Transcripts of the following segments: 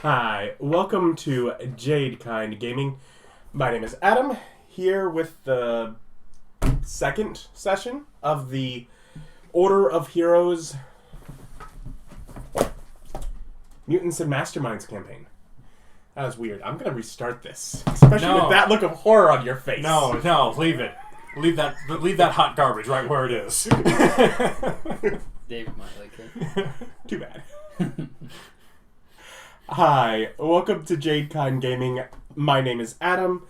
Hi, welcome to Jade Kind Gaming. My name is Adam, here with the second session of the Order of Heroes Mutants and Masterminds campaign. That was weird. I'm going to restart this, especially with that look of horror on your face. No, leave it. Leave that hot garbage right where it is. David might like it. Too bad. Hi, welcome to Jade Kind Gaming. My name is Adam,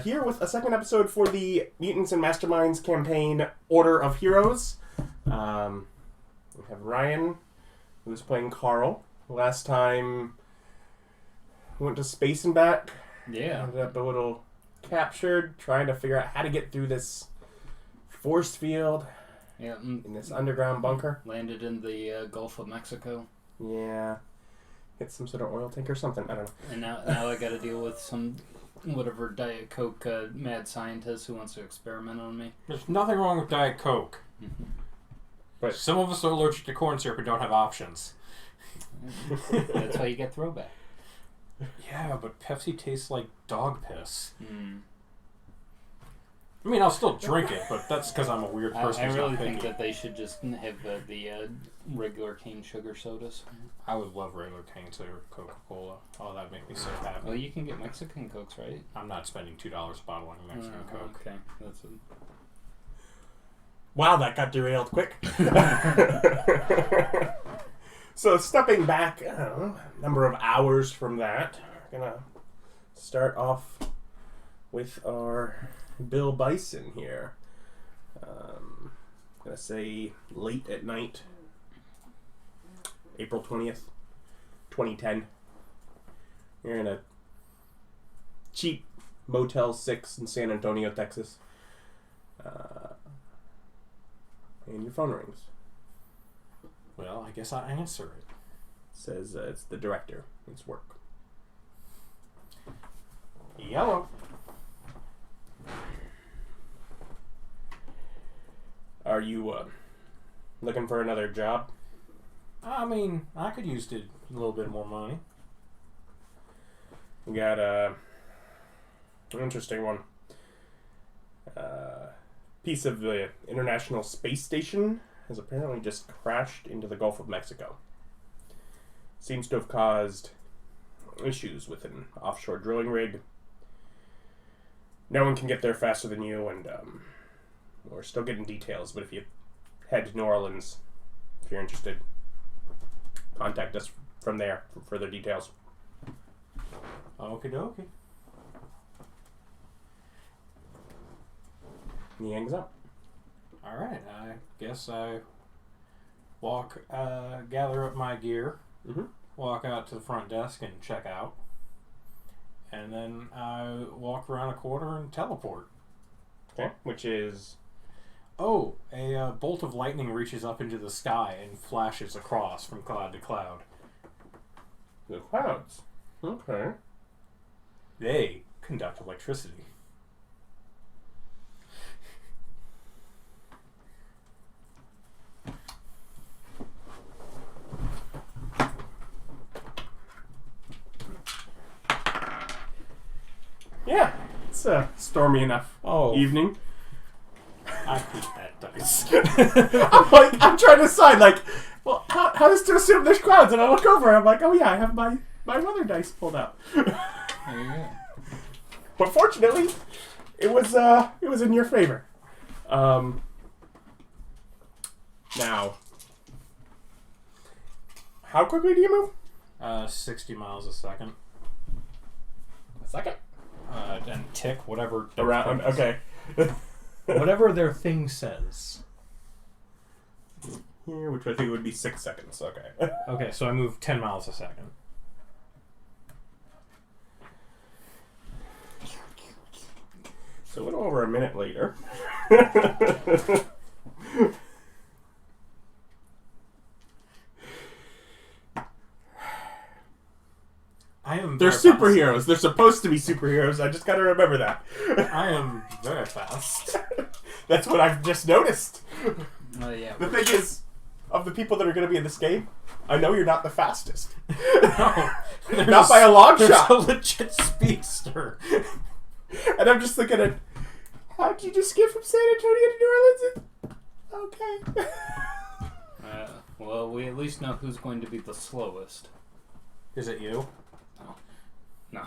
here with a second episode for the Mutants and Masterminds campaign, Order of Heroes. We have Ryan, who's playing Karl. Last time, we went to space and back. Yeah. Ended up a little captured, trying to figure out how to get through this force field. Yeah. In this underground bunker. Landed in the Gulf of Mexico. Yeah. Hit some sort of oil tank or something. I don't know. And now I got to deal with some whatever Diet Coke mad scientist who wants to experiment on me. There's nothing wrong with Diet Coke. But some of us are allergic to corn syrup and don't have options. That's how you get throwback. Yeah, but Pepsi tastes like dog piss. Mm. I mean, I'll still drink it, but that's because I'm a weird person. I who's really not think picky. that they should just have the regular cane sugar sodas. I would love regular cane sugar Coca-Cola. Oh, that'd make me so happy. Well, you can get Mexican Cokes, right? I'm not spending $2 a bottle on Mexican Coke. Okay, that's it. wow, that got derailed quick. So stepping back, I don't know, a number of hours from that, we're going to start off with our Bill Bison here. I'm going to say late at night, April 20th, 2010. You're in a cheap Motel 6 in San Antonio, Texas. And your phone rings. Well, I guess I answer it. Says it's the director. It's work. Yellow. Are you looking for another job? I mean, I could use a little bit more money. We got an interesting one. Piece of the International Space Station has apparently just crashed into the Gulf of Mexico. Seems to have caused issues with an offshore drilling rig. No one can get there faster than you, and we're still getting details, but if you head to New Orleans, if you're interested, contact us from there for further details. Okie dokie. He hangs up. Alright, I guess I gather up my gear, walk out to the front desk and check out, and then I walk around a corner and teleport. Okay, which is... Oh, a bolt of lightning reaches up into the sky and flashes across from cloud to cloud. The clouds. Okay. They conduct electricity. Yeah, it's a stormy enough evening. I hate that dice. I'm trying to decide, well, how does to assume there's clouds? And I look over, I'm like, oh yeah, I have my weather dice pulled out. There you go. But fortunately, it was in your favor. Now, how quickly do you move? 60 miles a second. A second. And tick, whatever. Around. Okay. Whatever their thing says. Here, which I think would be 6 seconds. Okay. Okay, so I move 10 miles a second. So a little over a minute later. They're superheroes. They're supposed to be superheroes. I just gotta remember that. I am very fast. That's what I've just noticed. Yeah. The thing is, of the people that are going to be in this game, I know you're not the fastest. No, Not by a long shot. There's a legit speedster. And I'm just looking at, how'd you just get from San Antonio to New Orleans? Okay. Well, we at least know who's going to be the slowest. Is it you? No.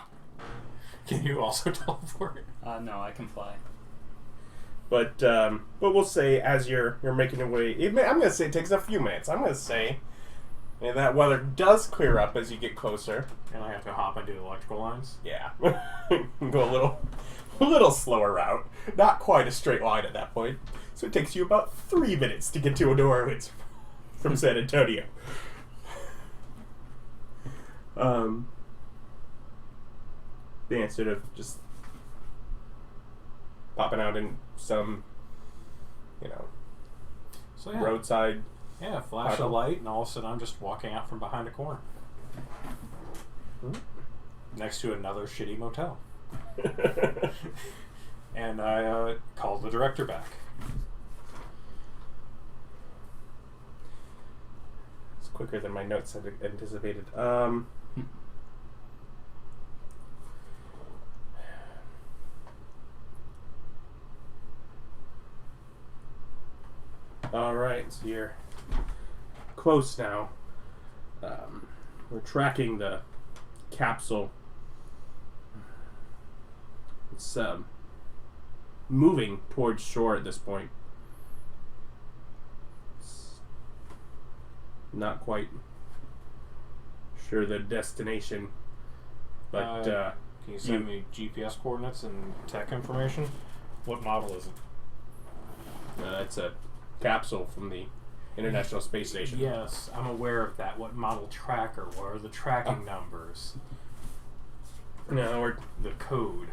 Can you also teleport? No, I can fly. But we'll say as you're making your way, I'm going to say it takes a few minutes. I'm going to say that weather does clear up as you get closer. And I have to hop into the electrical lines? Yeah. Go a little slower route. Not quite a straight line at that point. So it takes you about 3 minutes to get to New Orleans from San Antonio. Yeah, sort of just popping out in some, So yeah. roadside. Yeah, flash a light, and all of a sudden I'm just walking out from behind a corner. Next to another shitty motel. And I called the director back. It's quicker than my notes had anticipated. Alright, so you're close now. We're tracking the capsule. It's moving towards shore at this point. It's not quite sure the destination, but Can you send me GPS coordinates and tech information? What model is it? it's a capsule from the International Space Station. Yes, I'm aware of that. What model tracker? What are the tracking numbers? No, we're The code.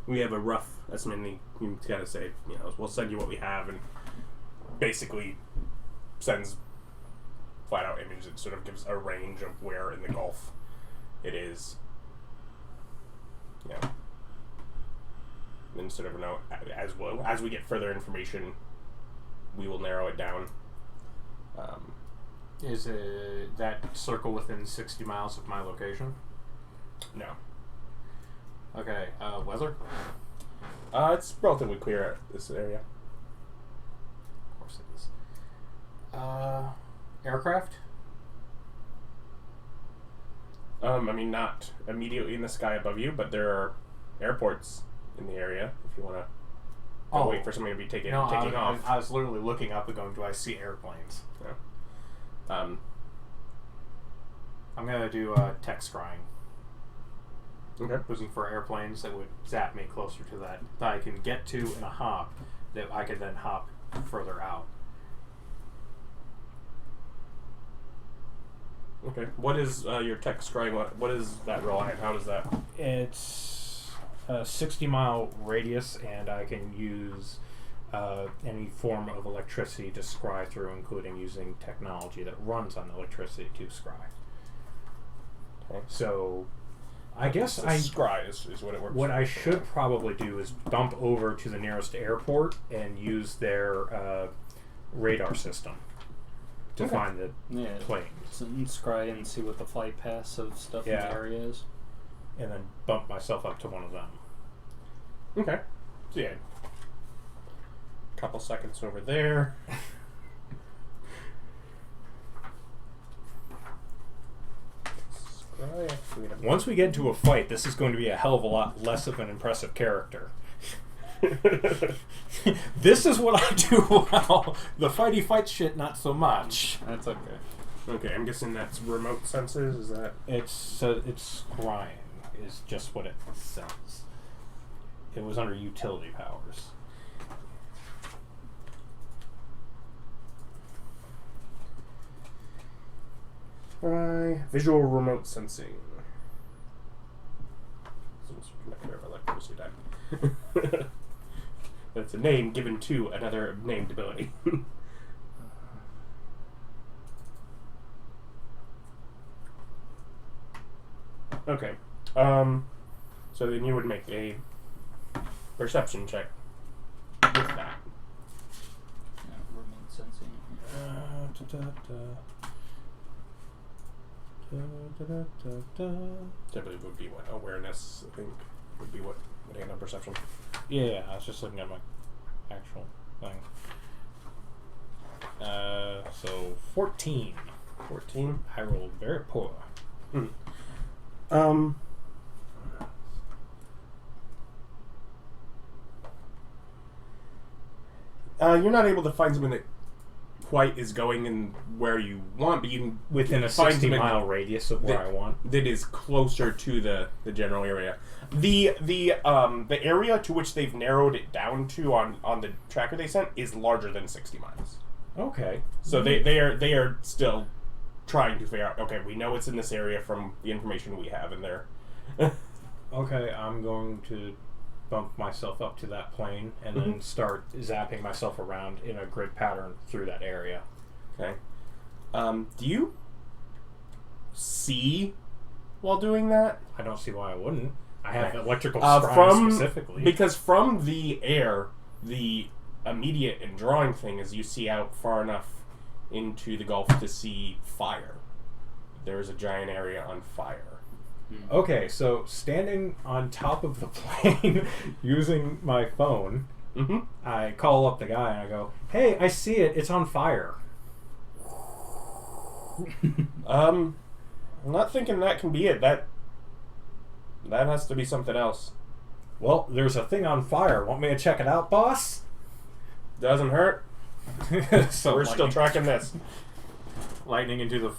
we have a rough estimate. You gotta say, we'll send you what we have, and basically sends flat out images. It sort of gives a range of where in the Gulf it is. And sort of as we get further information, we will narrow it down. Is it that circle within 60 miles of my location? No, Okay, weather? it's relatively clear at this area. Of course it is. Aircraft? Not immediately in the sky above you, but there are airports in the area if you want to wait for somebody to be taking off. I was literally looking up and going, do I see airplanes? Yeah. I'm going to do tech scrying. Okay. Looking for airplanes that would zap me closer to that I can get to in a hop, that I could then hop further out. Okay. What is your tech scrying? What is that rely on? How does that? It's a 60-mile radius, and I can use any form of electricity to scry through, including using technology that runs on electricity to scry. Okay. So, I guess scry is what it works. What I should probably do is bump over to the nearest airport and use their radar system to find the planes. And scry and see what the flight paths of stuff in the area is. And then bump myself up to one of them. Okay. So yeah. Couple seconds over there. Once we get into a fight, this is going to be a hell of a lot less of an impressive character. This is what I do well. The fighty fight shit, not so much. That's okay. Okay, I'm guessing that's remote sensors. Is that? It's scrying is just what it says. It was under utility powers. Visual remote sensing. Conductor of electricity type. That's a name given to another named ability. Okay. So then you would make a perception check with that. Typically would be what? Awareness, I think, would be what would hand on perception. Yeah, I was just looking at my actual thing. So 14. 14. I rolled very poor. You're not able to find something that quite is going in where you want, but you can Within a find 60-mile radius of where I want. that is closer to the general area. The area to which they've narrowed it down to on the tracker they sent is larger than 60 miles. Okay. So they are still trying to figure out. Okay, we know it's in this area from the information we have in there. Okay, I'm going to bump myself up to that plane and then start zapping myself around in a grid pattern through that area. Okay. Do you see while doing that? I don't see why I wouldn't. I have electrical from scrying specifically. because from the air, the immediate and drawing thing is you see out far enough into the Gulf to see fire. There is a giant area on fire. Okay, so standing on top of the plane using my phone, I call up the guy and I go, "Hey, I see it. It's on fire." I'm not thinking that can be it. That has to be something else. Well, there's a thing on fire. Want me to check it out, boss? Doesn't hurt. So We're still tracking this. lightning into the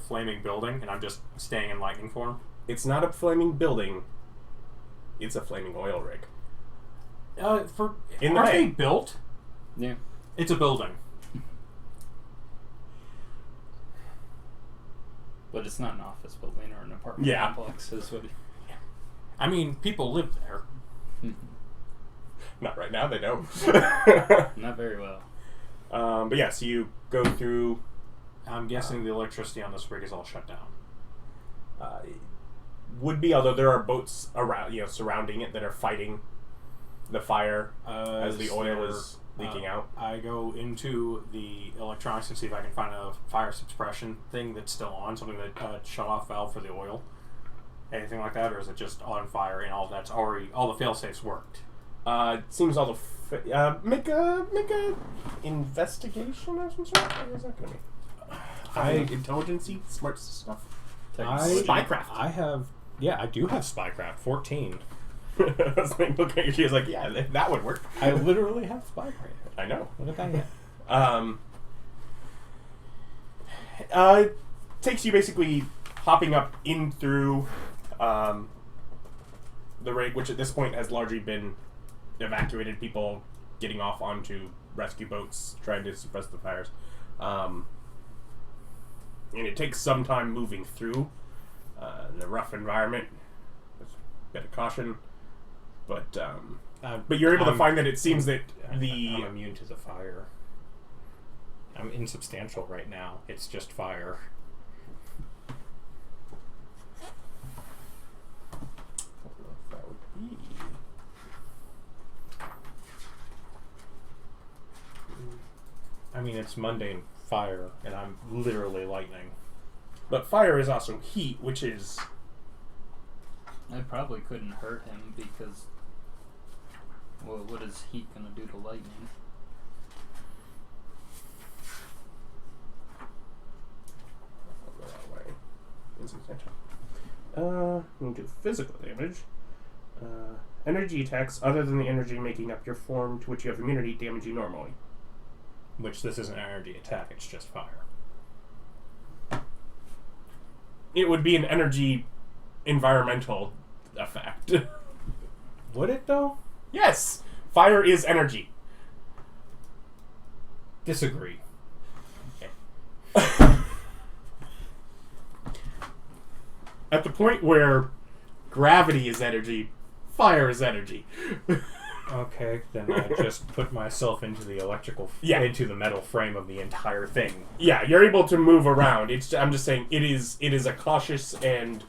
flaming building, and I'm just staying in lightning form. It's not a flaming building. It's a flaming oil rig. Aren't the they bay. built? Yeah. It's a building. But it's not an office building or an apartment complex. Is what I mean, people live there. Not right now, they don't. Not very well. But yeah, so you go through. I'm guessing the electricity on this rig is all shut down. Would be, although there are boats around, surrounding it that are fighting the fire as the oil is leaking out. I go into the electronics and see if I can find a fire suppression thing that's still on, something that shut off valve for the oil, anything like that, or is it just on fire and all that's already all the fail safes worked? It seems all the make a investigation or some sort. What is that going to be? Intelligence-y, smart stuff. Spycraft. I do have spycraft. 14. I was like, looking at you, she was like, yeah, that would work. I literally have spycraft. I know. Look at that yet. Takes you basically hopping up in through the rig, which at this point has largely been evacuated. People getting off onto rescue boats trying to suppress the fires. And it takes some time moving through in a rough environment with a bit of caution. But you're able to find that it seems that I'm immune to the fire. I'm insubstantial right now. It's just fire. I don't know if that would be. I mean, it's mundane fire, and I'm literally lightning. But fire is also heat, which is. I probably couldn't hurt him because. Well, what is heat gonna do to lightning? I'll go that way. Insubstantial. We'll do physical damage. Energy attacks other than the energy making up your form to which you have immunity damage you normally. Which this isn't an energy attack, it's just fire. It would be an energy environmental effect. Would it, though? Yes! Fire is energy. Disagree. At the point where gravity is energy, fire is energy. Okay, then I just put myself into the into the metal frame of the entire thing. Yeah, you're able to move around. I'm just saying it is a cautious and,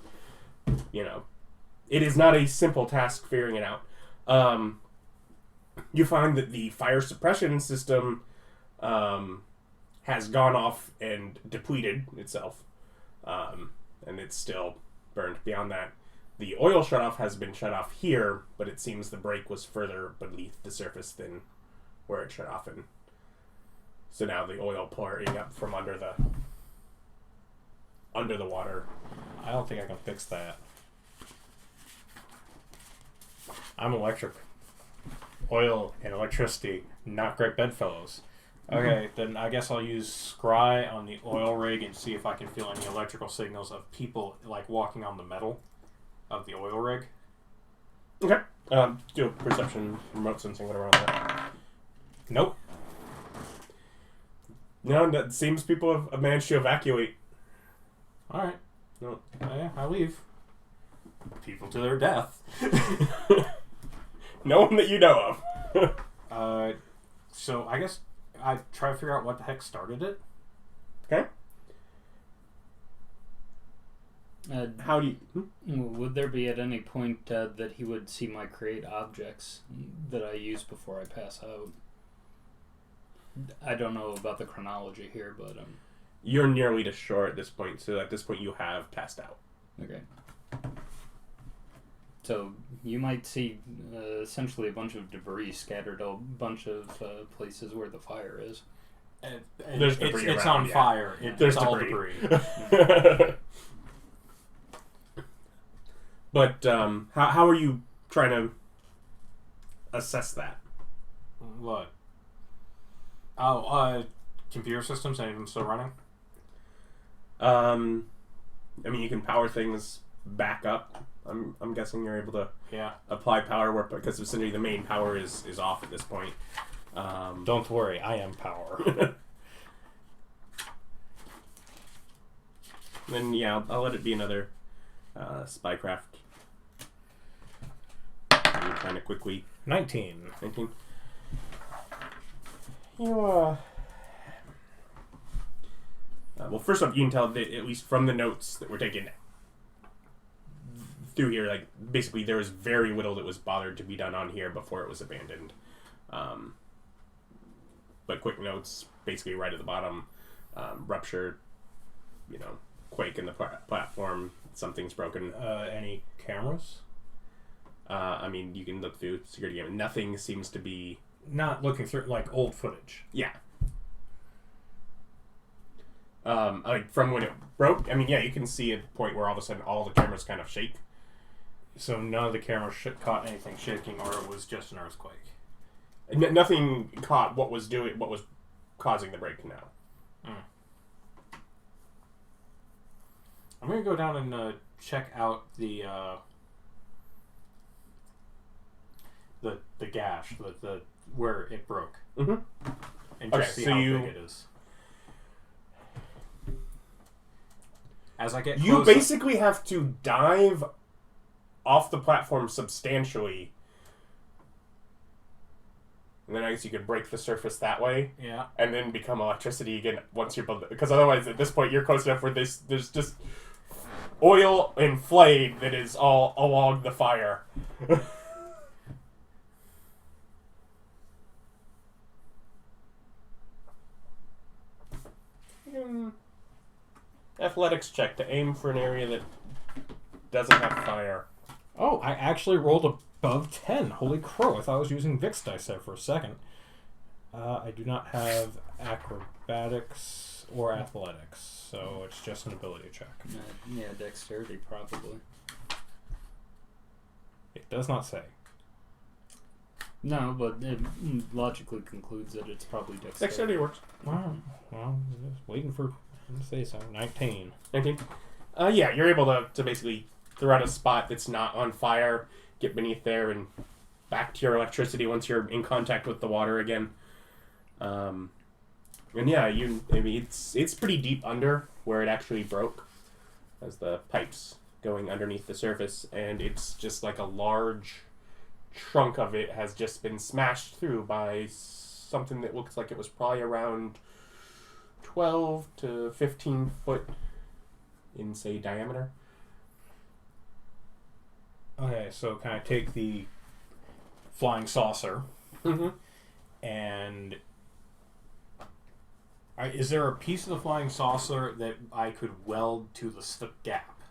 it is not a simple task figuring it out. You find that the fire suppression system has gone off and depleted itself, and it's still burned. Beyond that, the oil shutoff has been shut off here, but it seems the break was further beneath the surface than where it shut off in. So now the oil pouring up from under the water. I don't think I can fix that. I'm electric. Oil and electricity, not great bedfellows. Okay, then I guess I'll use scry on the oil rig and see if I can feel any electrical signals of people like walking on the metal of the oil rig. Okay. Do a perception, remote sensing, whatever on that. Nope. No, that seems people have managed to evacuate. All right. No. Yeah, I leave. People to their death. No one that you know of. So I guess I try to figure out what the heck started it. Okay. How do you... Would there be at any point that he would see my create objects that I use before I pass out? I don't know about the chronology here, but You're nearly to shore at this point, so at this point you have passed out. okay. So you might see essentially a bunch of debris scattered a bunch of places where the fire is. There's debris it's around, on yeah. fire. There's it's all debris. debris. But how are you trying to assess that? What? Oh, computer systems, any of them still running? I mean, you can power things back up. I'm guessing you're able to apply power work because essentially the main power is off at this point. Don't worry, I am power. Then I'll let it be another spycraft. Kind of quickly. 19. You well, first off, you can tell that at least from the notes that were taken through here, like basically there was very little that was bothered to be done on here before it was abandoned. But quick notes, basically right at the bottom, rupture, quake in the platform, something's broken. Any cameras? I mean, you can look through security camera. Nothing seems to be... Not looking through, like, old footage. Yeah. Like, from when it broke, I mean, yeah, you can see a point where all of a sudden all the cameras kind of shake. So none of the cameras caught anything shaking, or it was just an earthquake? Nothing caught what was causing the break now. I'm going to go down and check out the gash, the where it broke, Mm-hmm. and just see how big it is. As I get you basically have to dive off the platform substantially, and then I guess you could break the surface that way. Yeah. And then become electricity again once you're below, because otherwise at this point you're close enough where there's just oil and flame that is all along the fire. Athletics check to aim for an area that doesn't have fire. Oh, I actually rolled above 10. Holy crow, I thought I was using Vix dice there for a second. I do not have acrobatics or athletics, so it's just an ability check. Yeah, dexterity probably. It does not say. No, but it logically concludes that it's probably dexterity. Dexterity works. Well, just waiting for him to say so. 19. 19. Yeah, you're able to basically throw out a spot that's not on fire, get beneath there, and back to your electricity once you're in contact with the water again. And yeah, it's pretty deep under where it actually broke, as the pipes going underneath the surface, and it's just like a large chunk of it has just been smashed through by something that looks like it was probably around 12 to 15 foot in, say, diameter. Okay, so can I take the flying saucer Mm-hmm. and Is there a piece of the flying saucer that I could weld to the gap?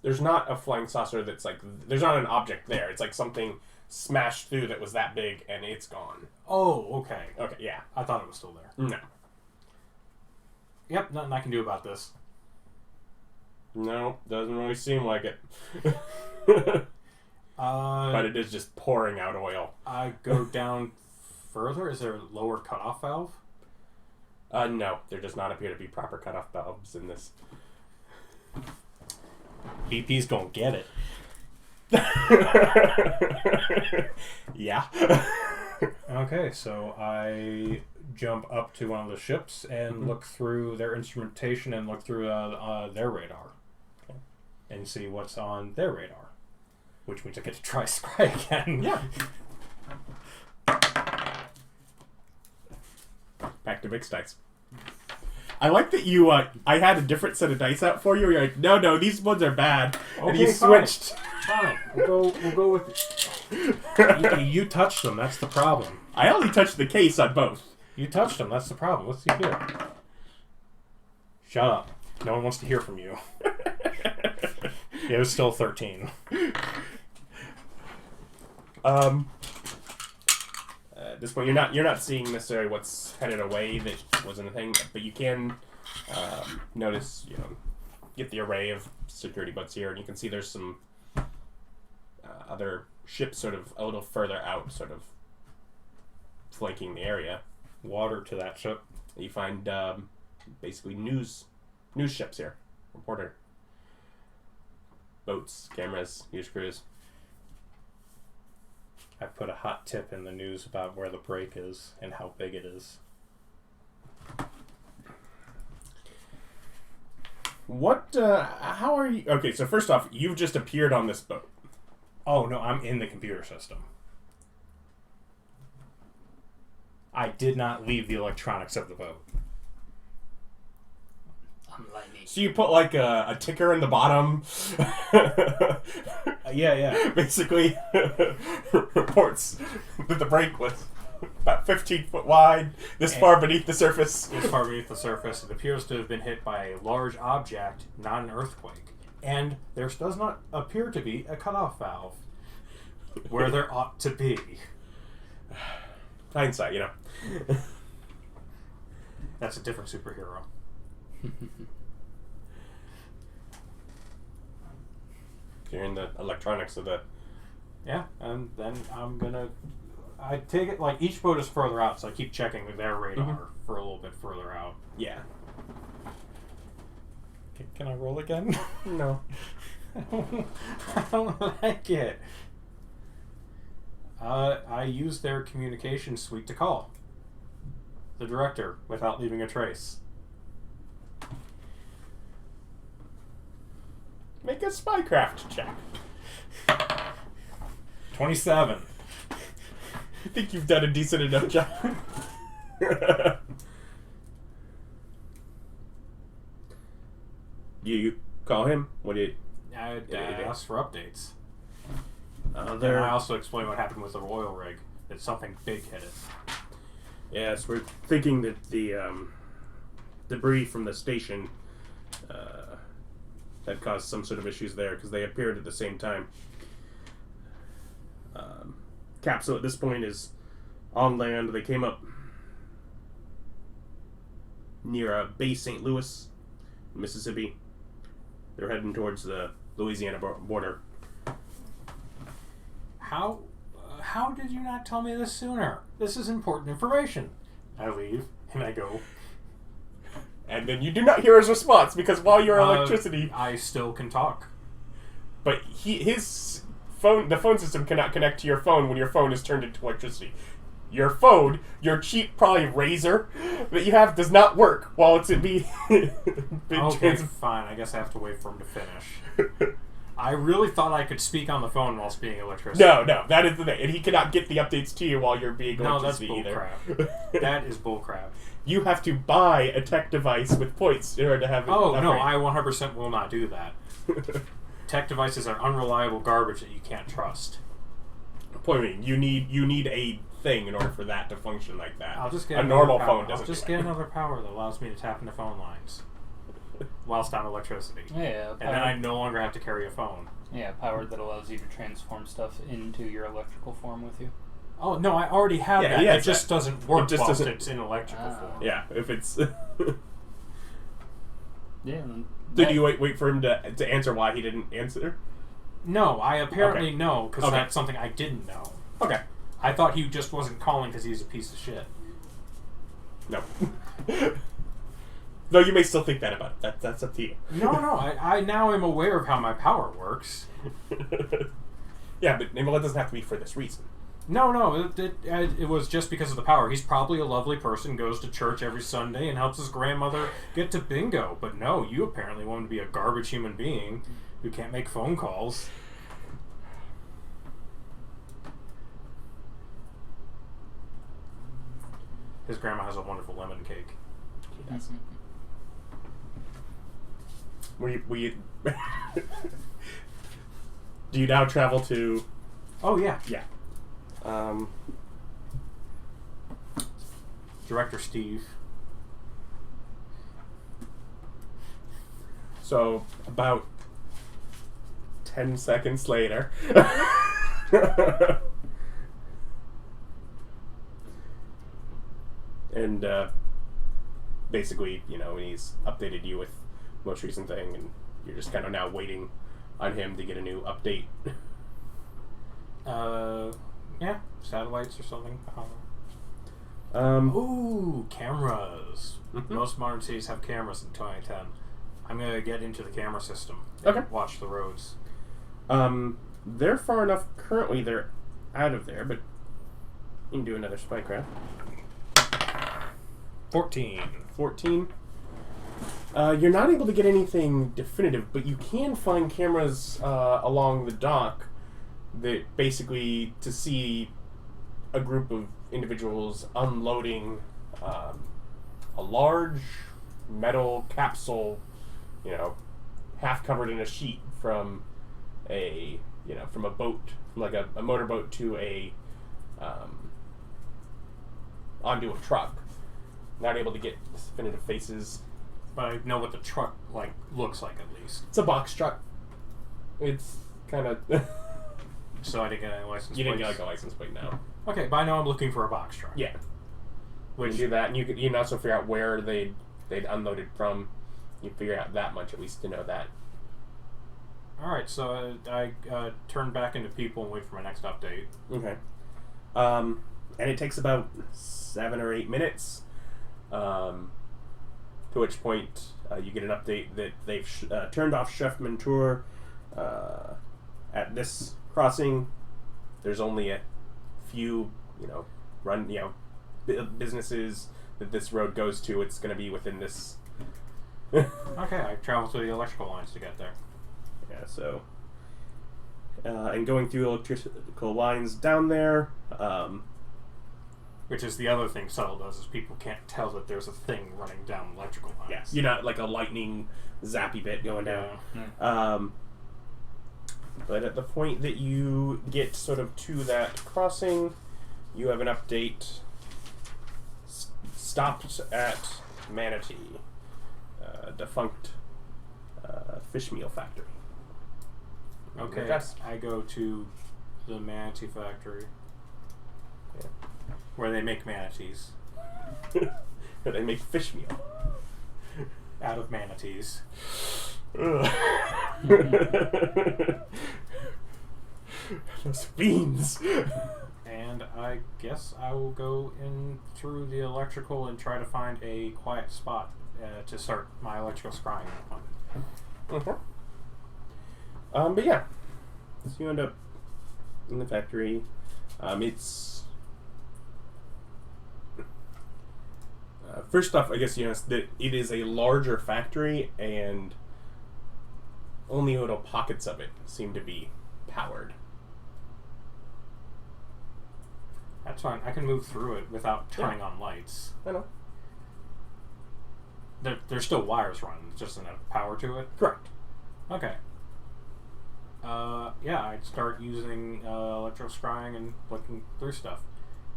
There's not a flying saucer that's like... There's not an object there. It's like something smashed through that was that big, and it's gone. Oh, okay. Okay, yeah. I thought it was still there. No. Yep, nothing I can do about this. No, doesn't really seem like it. But it is just pouring out oil. I go down further. Is there a lower cutoff valve? No, there does not appear to be proper cutoff valves in this. BP's gonna get it. Yeah. Okay, so I jump up to one of the ships and look through their instrumentation and look through their radar. Okay. And see what's on their radar. Which means I get to try scry again. Yeah. Back to mixed dice. I like that you, I had a different set of dice out for you. You're like, no, these ones are bad. Okay, and you switched. Fine. We'll go with it. You touched them, that's the problem. I only touched the case on both. You touched them, that's the problem. Let's see here. Shut up. No one wants to hear from you. It was still 13. At this point, you're not seeing necessarily what's headed away that wasn't a thing, but you can notice, get the array of security boats here, and you can see there's some other ships sort of a little further out, sort of flanking the area. Water to that ship. You find basically news ships here, reporter boats, cameras, news crews. I put a hot tip in the news about where the break is and how big it is. How are you? Okay, so first off, you've just appeared on this boat. Oh, no, I'm in the computer system. I did not leave the electronics of the boat. So you put like a ticker in the bottom. Yeah. Basically, reports that the break was about 15 foot wide, this far beneath the surface. This far beneath the surface, it appears to have been hit by a large object, not an earthquake. And there does not appear to be a cutoff valve where there ought to be. Hindsight, That's a different superhero. You're in the electronics of the... Yeah, and then I take it, like, each boat is further out, so I keep checking their radar for a little bit further out. Yeah. Can I roll again? No. I don't like it. I use their communication suite to call the director without leaving a trace. Make a spycraft check. 27. I think you've done a decent enough job. You call him? What did... I asked for updates. And There. I also explained what happened with the oil rig. That something big hit it. Yes, we're thinking that the debris from the station had caused some sort of issues there because they appeared at the same time. Capsule at this point is on land. They came up near Bay St. Louis, Mississippi. They're heading towards the Louisiana border. How did you not tell me this sooner? This is important information. I leave and I go. And then you do not hear his response because while you're electricity, I still can talk. but his phone, the phone system cannot connect to your phone when your phone is turned into electricity. Your phone, your cheap probably Razor that you have, does not work while it's being Okay, fine. I guess I have to wait for him to finish. I really thought I could speak on the phone whilst being electricity. No, that is the thing, and he cannot get the updates to you while you're being electricity No, that's bullcrap. That is bullcrap. You have to buy a tech device with points in order to have it. Oh, no, operate. I 100% will not do that. Tech devices are unreliable garbage that you can't trust. Point being, you need a thing in order for that to function like that. I'll just get a normal power. phone doesn't. I'll just do get that. another power that allows me to tap into phone lines whilst on electricity. Yeah, And then I no longer have to carry a phone. Yeah, power that allows you to transform stuff into your electrical form with you. Oh, no, I already have Yeah, that. yeah, It just doesn't work just whilst doesn't- it's in electrical form. Yeah, if it's. Yeah. Did you wait for him to answer why he didn't answer? No, I apparently Okay. know, because Okay. that's something I didn't know. Okay. I thought he just wasn't calling because he's a piece of shit. No. Though you may still think that about it. That's up to you. No, I now am aware of how my power works. Yeah, but it doesn't have to be for this reason. No, it was just because of the power. He's probably a lovely person, goes to church every Sunday, and helps his grandmother get to bingo. But no, you apparently want him to be a garbage human being who can't make phone calls. His grandma has a wonderful lemon cake. Yes. We do you now travel to? Oh, yeah. Yeah. Director Steve. So about 10 seconds later. And basically, when he's updated you with most recent thing, and you're just kind of now waiting on him to get a new update. Yeah, satellites or something. Ooh, cameras. Mhm. Most modern cities have cameras in 2010. I'm gonna get into the camera system. Okay. And watch the roads. They're far enough currently, they're out of there, but you can do another spycraft. 14. You're not able to get anything definitive, but you can find cameras along the dock that basically to see a group of individuals unloading a large metal capsule, half covered in a sheet from a boat, like a motorboat to onto a truck. Not able to get definitive faces. But I know what the truck looks like at least. It's a box truck. It's kind of. So I didn't get any license You didn't plates. get a license plate now. Okay, but I know I'm looking for a box truck. Yeah. Which You do that, and you can also figure out where they'd unloaded from. You figure out that much at least to know that. all right, so I turn back into people and wait for my next update. Okay. And it takes about 7 or 8 minutes. To which point you get an update that they've turned off Chef Mentor at this crossing. There's only a few, businesses that this road goes to. It's going to be within this. Okay, I travel through the electrical lines to get there. Yeah, so. And going through electrical lines down there. Which is the other thing Subtle does, is people can't tell that there's a thing running down electrical lines. Yes. You're not like a lightning zappy bit going down. Yeah. But at the point that you get sort of to that crossing, you have an update. Stopped at Manatee, defunct fish meal factory. Okay, Yes. I go to the manatee factory. Yeah. Where they make manatees. They make fish meal. Out of manatees. Those beans. And I guess I will go in through the electrical and try to find a quiet spot to start my electrical scrying on. But yeah, so you end up in the factory. It's first off, I guess that it is a larger factory, and only little pockets of it seem to be powered. That's fine. I can move through it without turning on lights. I know. There's still wires running. It's just enough power to it. Correct. Okay. Yeah, I'd start using electrical scrying and looking through stuff.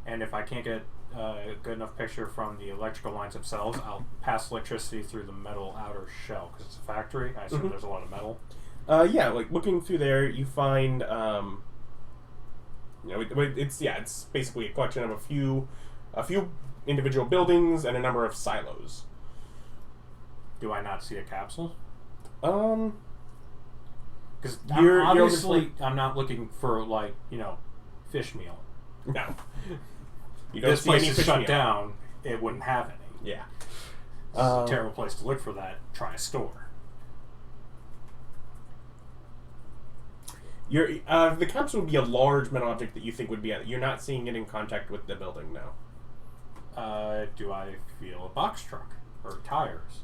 And if I can't get a good enough picture from the electrical lines themselves, I'll pass electricity through the metal outer shell because it's a factory. I assume there's a lot of metal. Yeah, like looking through there, you find, it's basically a collection of a few individual buildings and a number of silos. Do I not see a capsule? Because I'm not looking for fish meal. No. You don't This see place any is fish shut meal. down. It wouldn't have any. Yeah. This is a terrible place to look for that. Try a store. The capsule would be a large metal object that you think would be. You're not seeing it in contact with the building now. Do I feel a box truck or tires?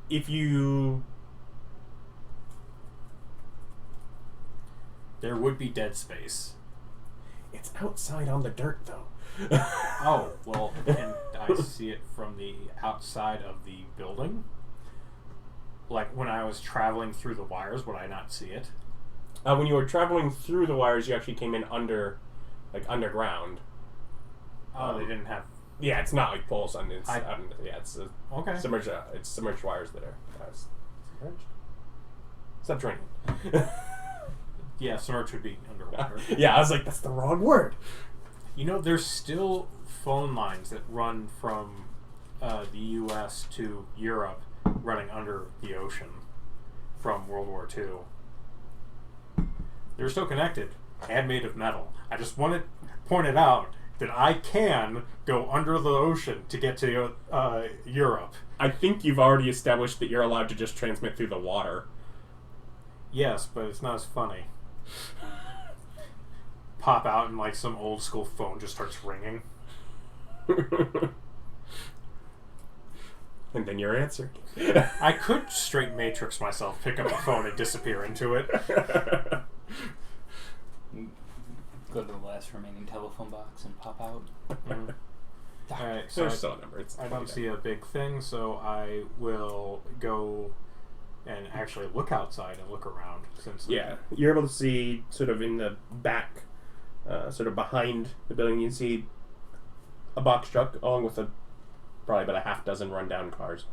If you. There would be dead space. It's outside on the dirt, though. Oh, well, can I see it from the outside of the building? Like, when I was traveling through the wires, would I not see it? When you were traveling through the wires, you actually came in underground. Oh, they didn't have... Yeah, it's not like poles on it's okay. Submerged. It's submerged wires that are submerged. Subterranean. Yeah, submerged would be underwater. Yeah, I was like, that's the wrong word. You know, there's still phone lines that run from the U.S. to Europe, running under the ocean from World War II. They're still connected and made of metal. I just wanted to point it out that I can go under the ocean to get to Europe. I think you've already established that you're allowed to just transmit through the water. Yes, but it's not as funny. Pop out and some old school phone just starts ringing. And then you're answered. I could straight Matrix myself, pick up the phone and disappear into it. Go to the last remaining telephone box and pop out. Alright, so There's still a number. I don't see a big thing, so I will go and actually look outside and look around. You're able to see sort of in the back, sort of behind the building, you see a box truck along with probably about a half dozen rundown cars.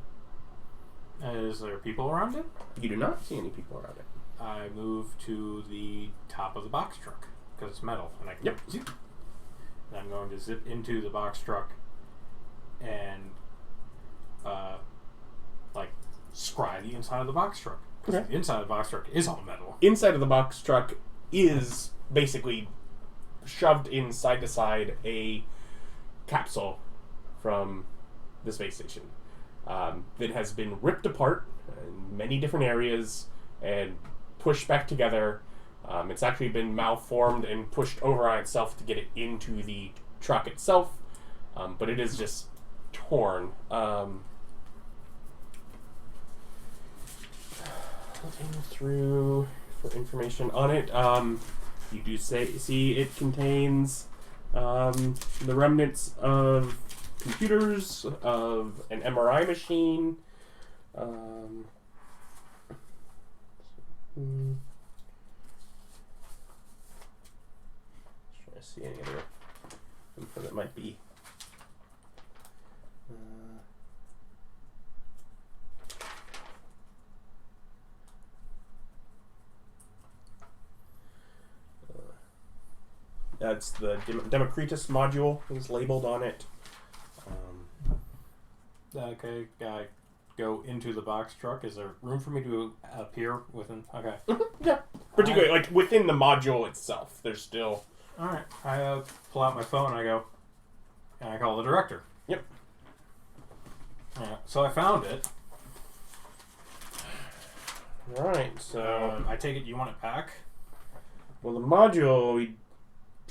Is there people around it? You do not see any people around it. I move to the top of the box truck because it's metal, and I can zip. And I'm going to zip into the box truck and scry the inside of the box truck. Because the inside of the box truck is all metal. Inside of the box truck is basically shoved in side to side a capsule from the space station that has been ripped apart in many different areas and pushed back together. It's actually been malformed and pushed over on itself to get it into the truck itself, but it is just torn. Looking through for information on it, you do see it contains the remnants of computers, of an MRI machine. Trying to see any other info that might be. That's the Democritus module is labeled on it. Okay, go into the box truck. Is there room for me to appear within? Okay. Yeah. Particularly, within the module itself, there's still... Alright. I pull out my phone and I call the director. Yep. Alright, so I found it. Alright, so... I take it you want it back? Well, the module we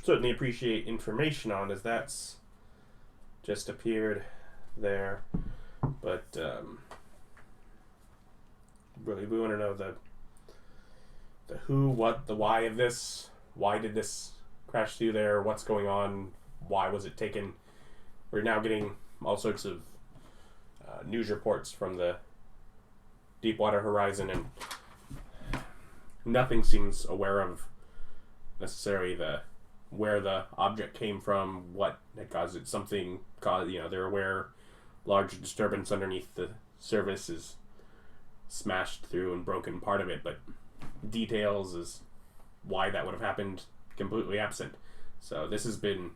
certainly appreciate information on, as that's just appeared there. But, really, we want to know the who, what, the why of this. Why did this crash through there? What's going on? Why was it taken? We're now getting all sorts of news reports from the Deepwater Horizon, and nothing seems aware of necessarily where the object came from, what had caused it. Something caused, they're aware large disturbance underneath the surface is smashed through and broken part of it, but details as why that would have happened completely absent. So this has been,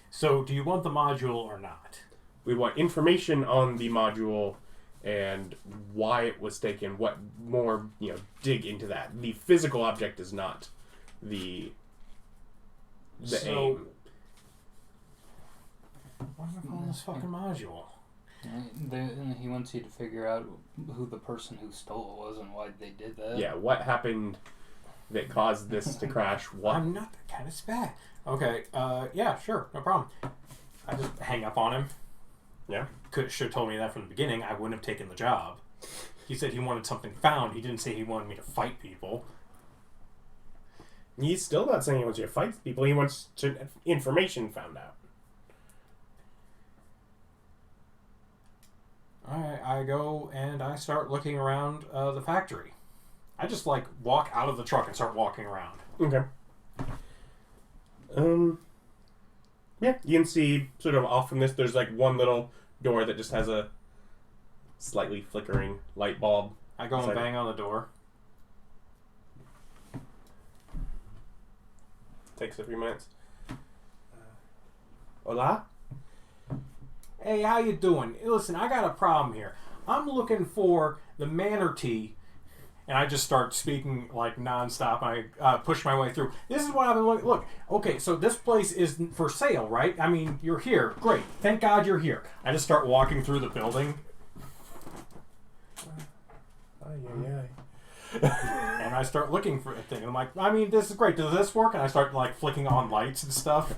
So do you want the module or not? we want information on the module and why it was taken, what more, dig into that. The physical object is not the aim. Why am I calling this fucking module? He wants you to figure out who the person who stole it was and why they did that. Yeah, what happened that caused this to crash? What? I'm not that kind of spaz. Okay, yeah, sure, no problem. I just hang up on him. Yeah. Should have told me that from the beginning. I wouldn't have taken the job. He said he wanted something found. He didn't say he wanted me to fight people. He's still not saying he wants you to fight people. He wants information found out. Alright, I go and I start looking around the factory. I just, walk out of the truck and start walking around. Okay. Yeah, you can see sort of off from this, there's one little door that just has a slightly flickering light bulb. I go and bang on the door. Takes a few minutes. Hola? Hey, how you doing? Listen, I got a problem here. I'm looking for the Manatee, and I just start speaking nonstop. I push my way through. This is what I've been looking. Look, okay, so this place is for sale, right? I mean, you're here. Great. Thank God you're here. I just start walking through the building. And I start looking for a thing. I'm like, I mean, this is great. Does this work? And I start flicking on lights and stuff.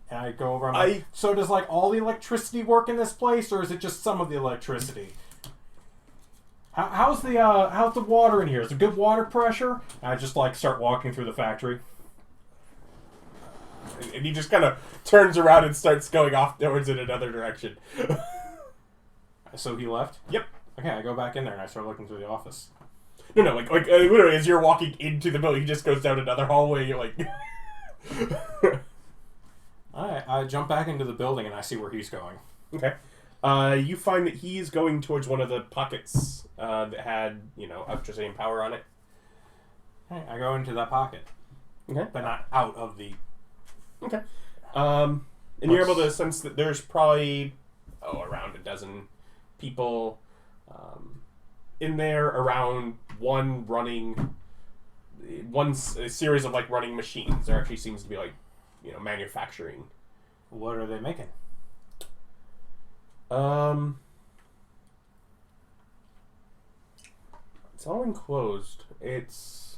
And I go over. I'm like, so does all the electricity work in this place, or is it just some of the electricity? How's the water in here? Is there good water pressure? And I just start walking through the factory. And he just kind of turns around and starts going off towards in another direction. So he left? Yep. Okay, I go back in there and I start looking through the office. No, literally, as you're walking into the building, he just goes down another hallway. You're like, Alright, I jump back into the building and I see where he's going. okay. You find that he's going towards one of the pockets that had, electricity and power on it. Alright, I go into that pocket. Okay. But not out of the... Okay. And you're able to sense that there's probably, around a dozen people in there, around one series of running machines. There actually seems to be manufacturing. What are they making? It's all enclosed. It's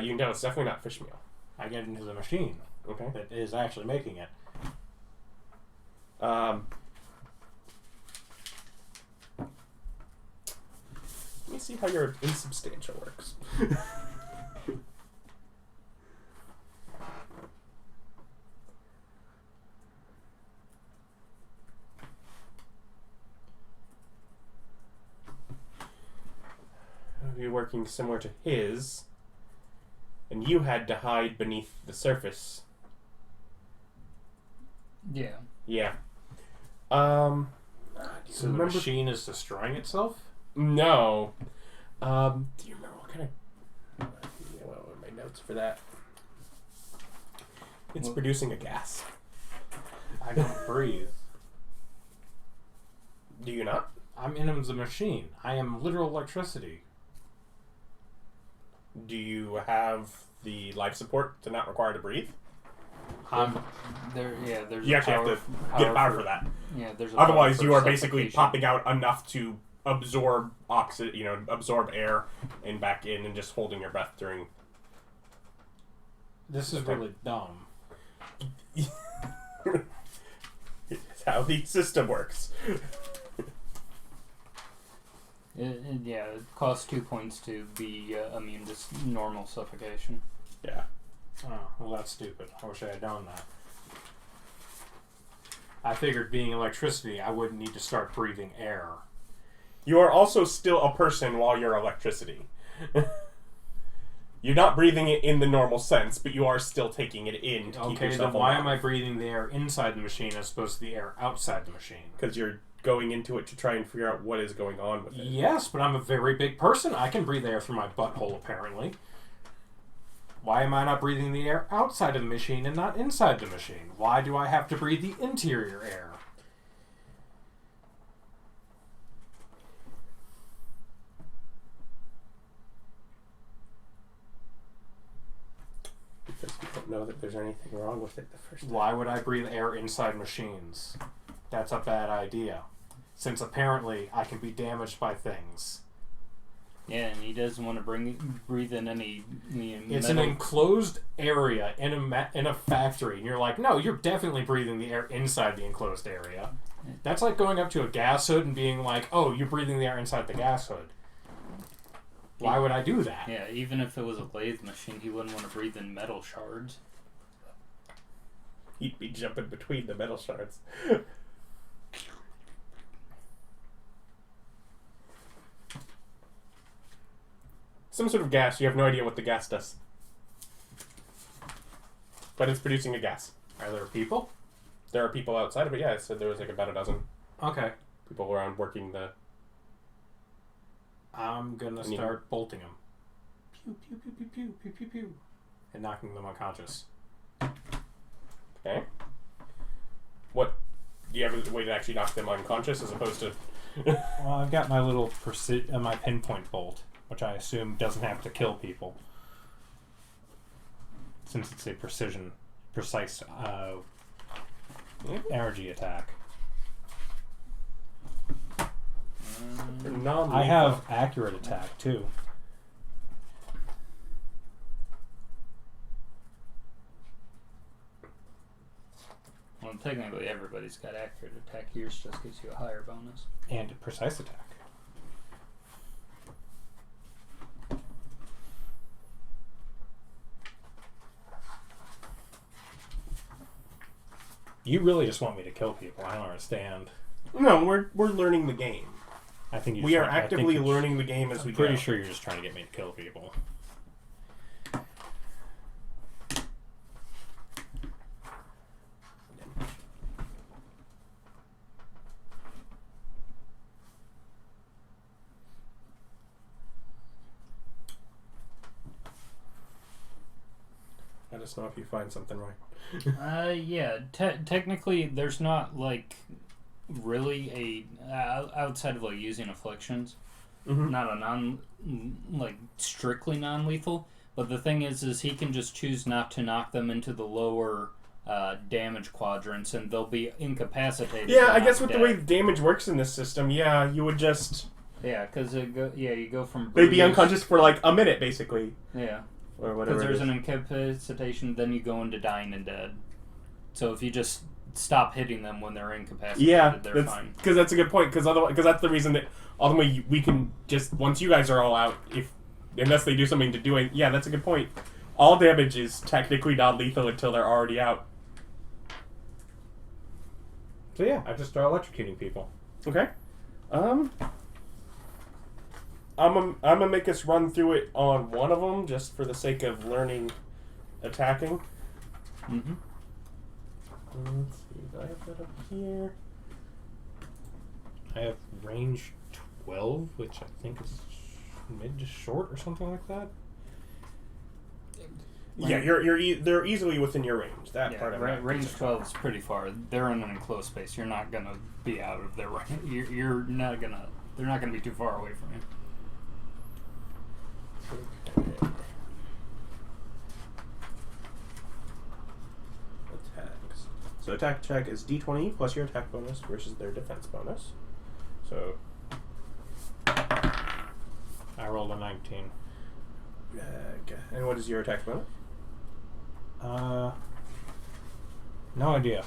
you can tell it's definitely not fish meal. I get into the machine. Okay. That is actually making it. Let me see how your insubstantial works. Be working similar to his, and you had to hide beneath the surface. Yeah. Yeah. So the machine is destroying itself? No. Do you remember what kind of... what are my notes for that? It's producing a gas. I don't breathe. Do you not? I'm in the machine. I am literal electricity. Do you have the life support to not require to breathe? There's you actually have to get power for that. Yeah, there's. Otherwise, you are basically popping out enough to absorb absorb air and back in, and just holding your breath during. This is really dumb. It's how the system works. It costs 2 points to be immune to normal suffocation. Yeah. Oh, well, that's stupid. I wish I had known that. I figured being electricity, I wouldn't need to start breathing air. You are also still a person while you're electricity. You're not breathing it in the normal sense, but you are still taking it in to keep Okay, yourself then why alive. am I breathing the air inside the machine as opposed to the air outside the machine? Because you're going into it to try and figure out what is going on with it. Yes, but I'm a very big person. I can breathe air through my butthole, apparently. Why am I not breathing the air outside of the machine and not inside the machine? Why do I have to breathe the interior air? Because you don't know that there's anything wrong with it the first time. Why would I breathe air inside machines? That's a bad idea. Since apparently I can be damaged by things. Yeah, and he doesn't want to breathe in any It's metal. an enclosed area in a factory, and you're like, no, you're definitely breathing the air inside the enclosed area. That's like going up to a gas hood and being like, oh, you're breathing the air inside the gas hood. Why would I do that? Yeah, even if it was a lathe machine, he wouldn't want to breathe in metal shards. He'd be jumping between the metal shards. Some sort of gas. You have no idea what the gas does. But it's producing a gas. Are there people? There are people outside of it. Yeah, it said there was like about a dozen Okay. people around working the... I'm gonna And you- start bolting them. Pew, pew, pew, pew, pew, pew, pew, pew. And knocking them unconscious. Okay. What? Do you have a way to actually knock them unconscious as opposed to... Well, I've got my little my pinpoint bolt, which I assume doesn't have to kill people, since it's a precise energy attack. For non-lethal. I have accurate attack too. Well, technically everybody's got accurate attack. Yours just gives you a higher bonus. And precise attack. You really just want me to kill people. I don't understand. No, we're learning the game. I think you We are just want- I think actively you're- learning the game as we I'm go. pretty sure you're just trying to get me to kill people. Let us know if you find something right. Yeah. Technically, there's not like really a outside of like using afflictions. Mm-hmm. Not a like strictly non-lethal. But the thing is he can just choose not to knock them into the lower damage quadrants, and they'll be incapacitated. Yeah, but I not guess with the way dead. damage works in this system, yeah, you would just... Yeah, because you go from They'd be bruise- unconscious for like a minute, basically. Yeah. Or whatever Because it there's is. an incapacitation, then you go into dying and dead. So if you just stop hitting them when they're incapacitated, Yeah, they're fine. because that's a good point. Because that's the reason that ultimately we can just, once you guys are all out, unless they do something to do it. Yeah, that's a good point. All damage is technically not lethal until they're already out. So yeah, I just start electrocuting people. Okay. I'm gonna make us run through it on one of them just for the sake of learning attacking. Mm-hmm. Let's see, do I have that up here? I have range 12, which I think is mid to short or something like that. Yeah, they're easily within your range. That part of it. Range 12 is pretty far. They're in an enclosed space. You're not gonna be out of their range. You're not gonna. They're not gonna be too far away from you. Attacks. So attack check is d20 plus your attack bonus versus their defense bonus. So I rolled a 19. okay. And what is your attack bonus? No idea.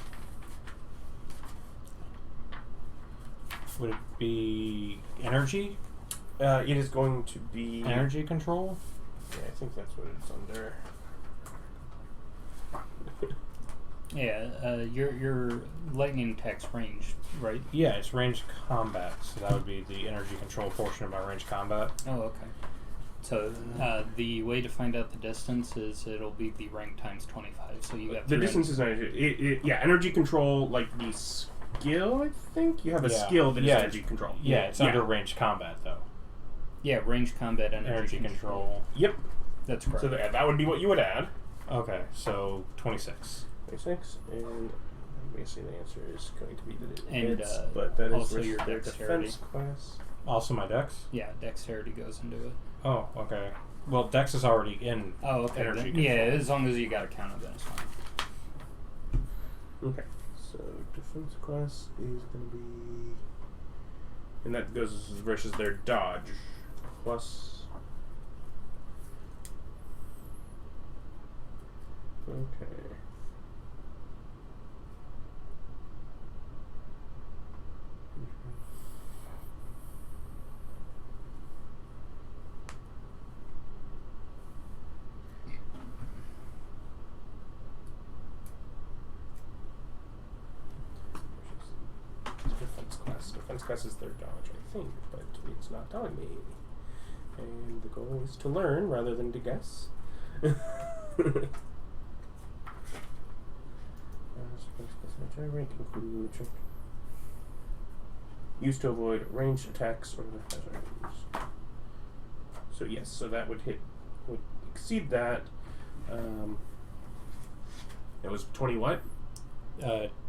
Would it be energy? It is going to be Energy control? Yeah, I think that's what it's under. Yeah. Your lightning attacks range, right? Yeah, it's ranged combat, so that would be the energy control portion of my ranged combat. Oh, okay. So the way to find out the distance is it'll be the rank times 25. So you got The distance is not energy control, like the skill. I think you have a skill that is energy control. Yeah, it's under range combat though. Yeah, range combat energy control. Yep, that's correct. So that would be what you would add. Okay, so 26. 26, and obviously the answer is going to be that it and hits, but that is also your their dexterity defense class. Also my dex? Yeah, dexterity goes into it. Oh, okay. Well, dex is already in energy control. Yeah, as long as you got to count it, then it's fine. Okay, so defense class is going to be... And that goes versus their dodge. Plus... Okay. Defense class is their dodge, I think, but it's not telling me. And the goal is to learn rather than to guess. Rank includes used to avoid ranged attacks or hazards. So yes, so that would exceed that. It was 20 what?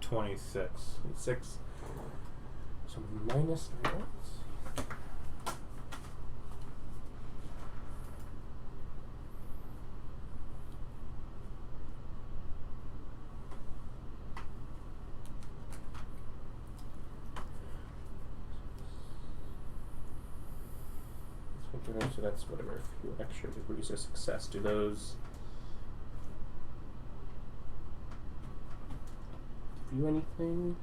26. 26. So minus 3 points. So that's whatever, a few extra degrees of success. Do those give you anything?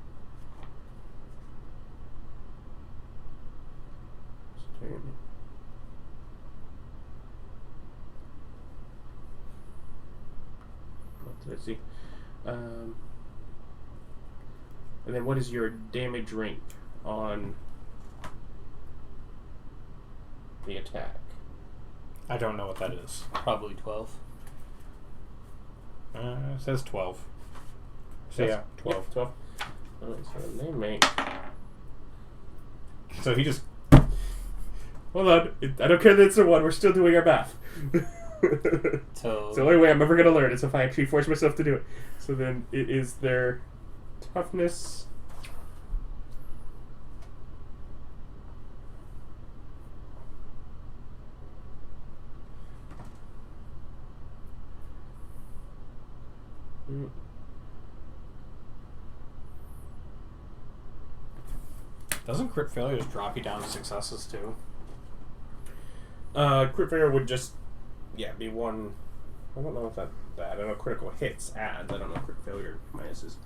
What did I see? And then what is your damage rank on the attack? I don't know what that is. Probably 12. It says 12. So yeah, 12. Yep, 12. Alright, so they make... So he just... Hold on. I don't care that it's a 1. We're still doing our math. So it's the only way I'm ever going to learn is if I actually force myself to do it. So then it is their toughness... Doesn't crit failures drop you down to successes too? Crit failure would just, be 1. I don't know if that. I don't know critical hits adds. I don't know crit failure minuses.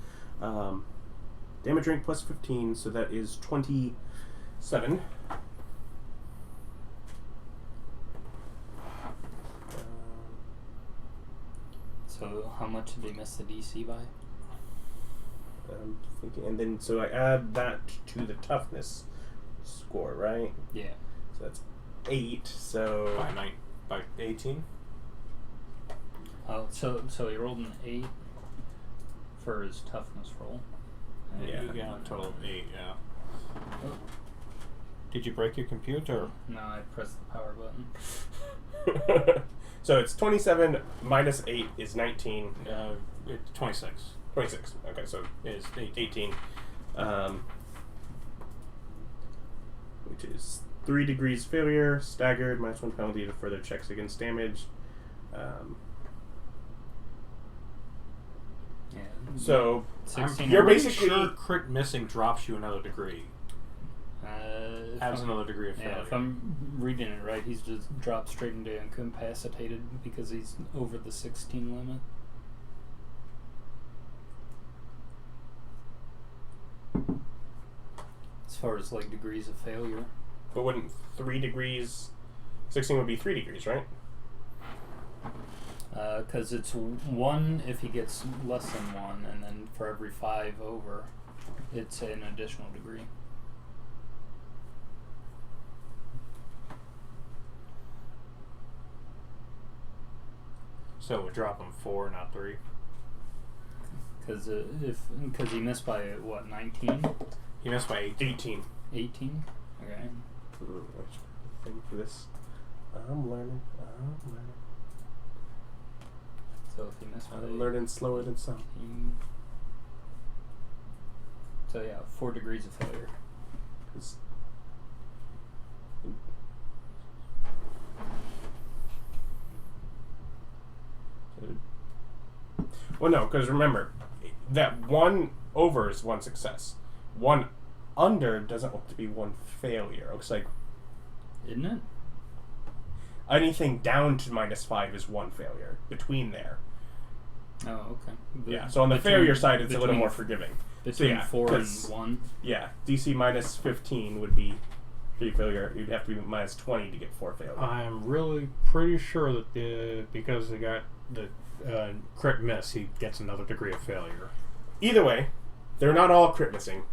Damage rank plus 15, so that is 27. So how much did they miss the DC by? I'm thinking, and then so I add that to the toughness score, right? Yeah. So that's 8. So by 18. Oh, so he rolled an 8 for his toughness roll. Yeah, a total of 8. Yeah. Oh. Did you break your computer? No, I pressed the power button. So it's 27 minus 8 is 19. It's 26. 26. Okay, so it's 18. Which is 3 degrees failure, staggered, minus 1 penalty to further checks against damage. So you're basically sure crit missing drops you another degree. Adds another degree of failure. Yeah, if I'm reading it right, he's just dropped straight into incapacitated because he's over the 16 limit. As far as like degrees of failure. But wouldn't 3 degrees, 16 would be 3 degrees, right? Because it's 1 if he gets less than 1, and then for every 5 over, it's an additional degree. So it would drop him 4, not 3. Because he missed by what, 19? He missed by 18. 18. Okay. Thing for this. I'm learning. So if he missed by I'm learning slower than some. 18, so yeah, 4 degrees of failure. Well, no, because remember, that 1 over is 1 success. 1 under doesn't look to be 1 failure. It looks like Isn't it? anything down to -5 is 1 failure. Between there. Oh, okay. Yeah, so on the failure side, it's a little more forgiving. Between So, 4 and 1. Yeah, DC -15 would be 3 failure. You'd have to be -20 to get 4 failure. I'm really pretty sure that because they got the crit miss, he gets another degree of failure. Either way, they're not all crit missing.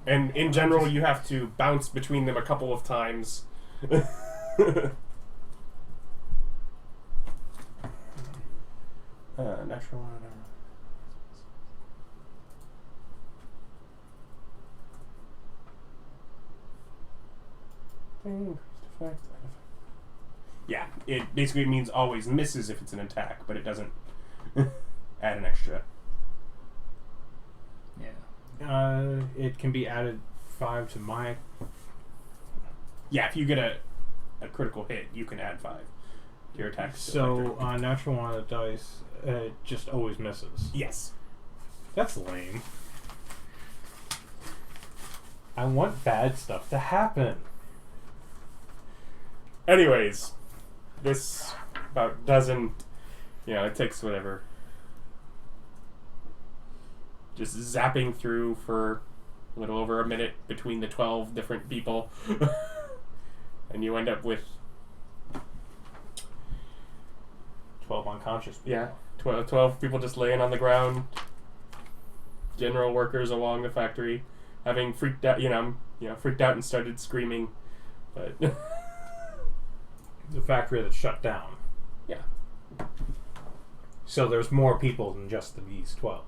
And in general, you have to bounce between them a couple of times. Natural one. Yeah, it basically means always misses if it's an attack, but it doesn't add an extra. Yeah. It can be added 5 to my... Yeah, if you get a critical hit, you can add 5 to your attack. So, natural one on the dice, it just always misses. Yes. That's lame. I want bad stuff to happen. Anyways, this about doesn't, it takes whatever. Just zapping through for a little over a minute between the 12 different people. And you end up with 12 unconscious people. Yeah, 12 people just laying on the ground. General workers along the factory having freaked out, freaked out and started screaming. But the factory that shut down. Yeah. So there's more people than just these 12.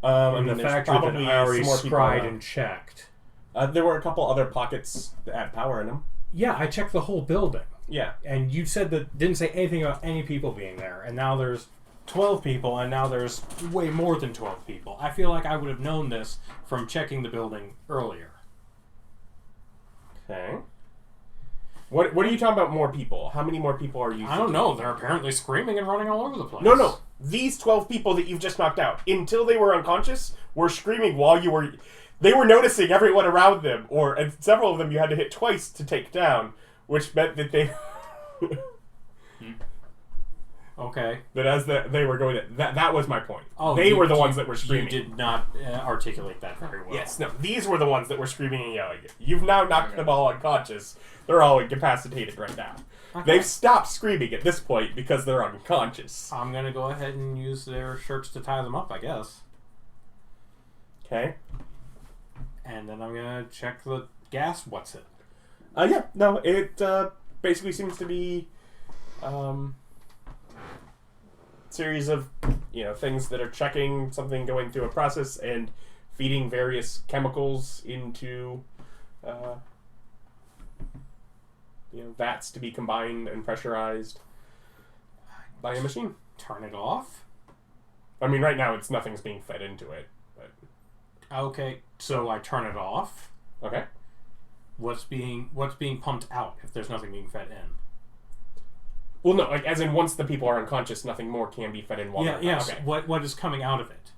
And the factory that I already scried and checked. There were a couple other pockets that had power in them. Yeah, I checked the whole building. Yeah. And you said that didn't say anything about any people being there. And now there's 12 people, and now there's way more than 12 people. I feel like I would have known this from checking the building earlier. Okay. What are you talking about more people? How many more people are you... I don't know. They're apparently screaming and running all over the place. No. These 12 people that you've just knocked out, until they were unconscious, were screaming while you were... They were noticing everyone around them, and several of them you had to hit twice to take down, which meant that they... Okay. That as they were going... That was my point. Oh, they were the ones that were screaming. You did not articulate that very well. Yes, no. These were the ones that were screaming and yelling. You've now knocked them all unconscious. They're all incapacitated right now. Okay. They've stopped screaming at this point because they're unconscious. I'm going to go ahead and use their shirts to tie them up, I guess. Okay. And then I'm going to check the gas. What's it? Yeah. No, it basically seems to be series of things that are checking something going through a process and feeding various chemicals into vats to be combined and pressurized by a machine. Turn it off? I mean, right now nothing's being fed into it. But okay, so I turn it off. Okay. What's being pumped out if there's nothing being fed in? Well, no, like as in once the people are unconscious, nothing more can be fed in. Yes. Okay. What is coming out of it?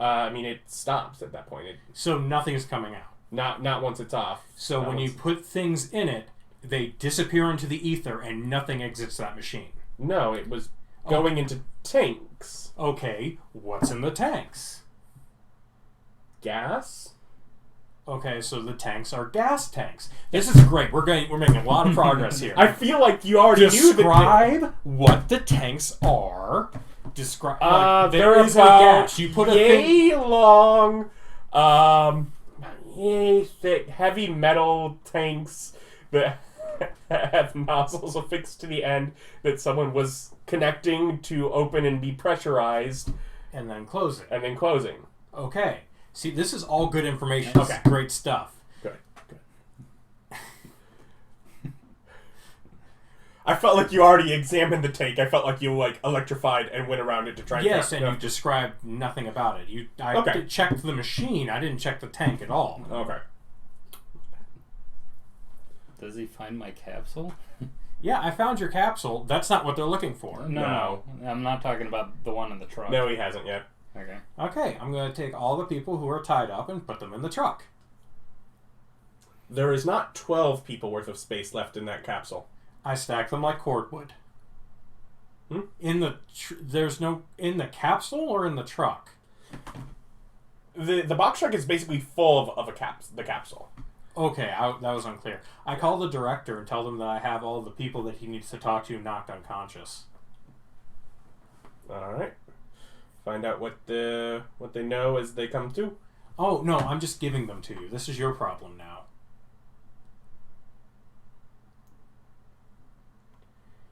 I mean, it stops at that point. So nothing is coming out. Not once it's off. So when you put things in it, they disappear into the ether and nothing exits that machine. No, it was going into tanks. Okay, what's in the tanks? Gas. Okay, so the tanks are gas tanks. This is great. We're making a lot of progress here. I feel like you already knew that. Describe what the tanks are. Describe. There is about gas. You put a thing long, yay thick, heavy metal tanks that have nozzles affixed to the end that someone was connecting to open and be pressurized. And then closing. And then closing. Okay. See, this is all good information. Okay. Great stuff. Good. I felt like you already examined the tank. I felt like you electrified and went around it to try. Yes, and you described nothing about it. I checked the machine. I didn't check the tank at all. Okay. Does he find my capsule? Yeah, I found your capsule. That's not what they're looking for. No. I'm not talking about the one in the truck. No, he hasn't yet. Okay. Okay, I'm going to take all the people who are tied up and put them in the truck. There is not 12 people worth of space left in that capsule. I stack them like cordwood. Hmm? There's no in the capsule or in the truck. The box truck is basically full of the capsule. Okay, that was unclear. I call the director and tell them that I have all the people that he needs to talk to knocked unconscious. All right. Find out what they know as they come to. Oh no, I'm just giving them to you. This is your problem now.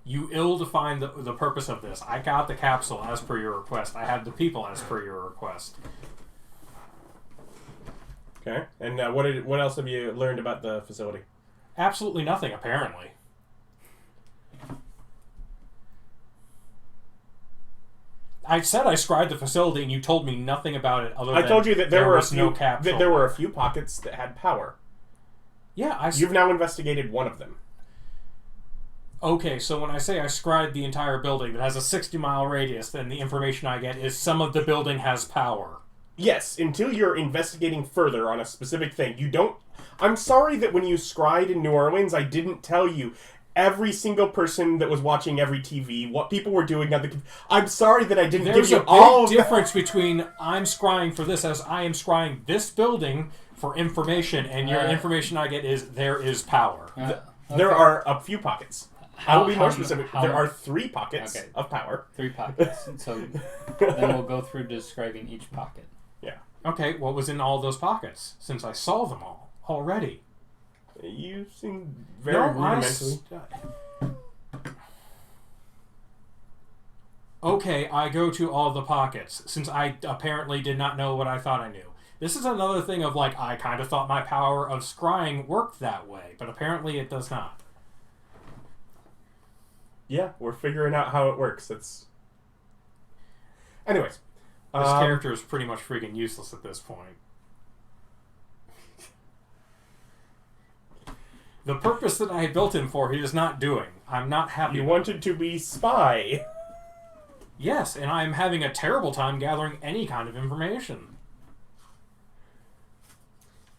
You ill-defined the purpose of this. I got the capsule as per your request. I had the people as per your request. Okay. And what else have you learned about the facility? Absolutely nothing, apparently. I said I scried the facility, and you told me nothing about it other than I told you that there were no capsule. that there were a few pockets that had power. Yeah, You've now investigated one of them. Okay, so when I say I scried the entire building that has a 60-mile radius, then the information I get is some of the building has power. Yes, until you're investigating further on a specific thing. You don't... I'm sorry that when you scried in New Orleans, I didn't tell you every single person that was watching every TV, what people were doing on the... I'm sorry that I didn't give you all... There's a big difference between I'm scrying for this as I am scrying this building for information, and your information I get is there is power. Okay. There are a few pockets. I will be more specific. There are 3 pockets of power. 3 pockets. So then we'll go through describing each pocket. Yeah. Okay, what was in all those pockets? Since I saw them all already. You seem very rudimentally. Okay, I go to all the pockets, since I apparently did not know what I thought I knew. This is another thing of, I kind of thought my power of scrying worked that way, but apparently it does not. Yeah, we're figuring out how it works. Anyways. This character is pretty much freaking useless at this point. The purpose that I built him for, he is not doing. I'm not happy. You wanted to be spy. Yes, and I'm having a terrible time gathering any kind of information.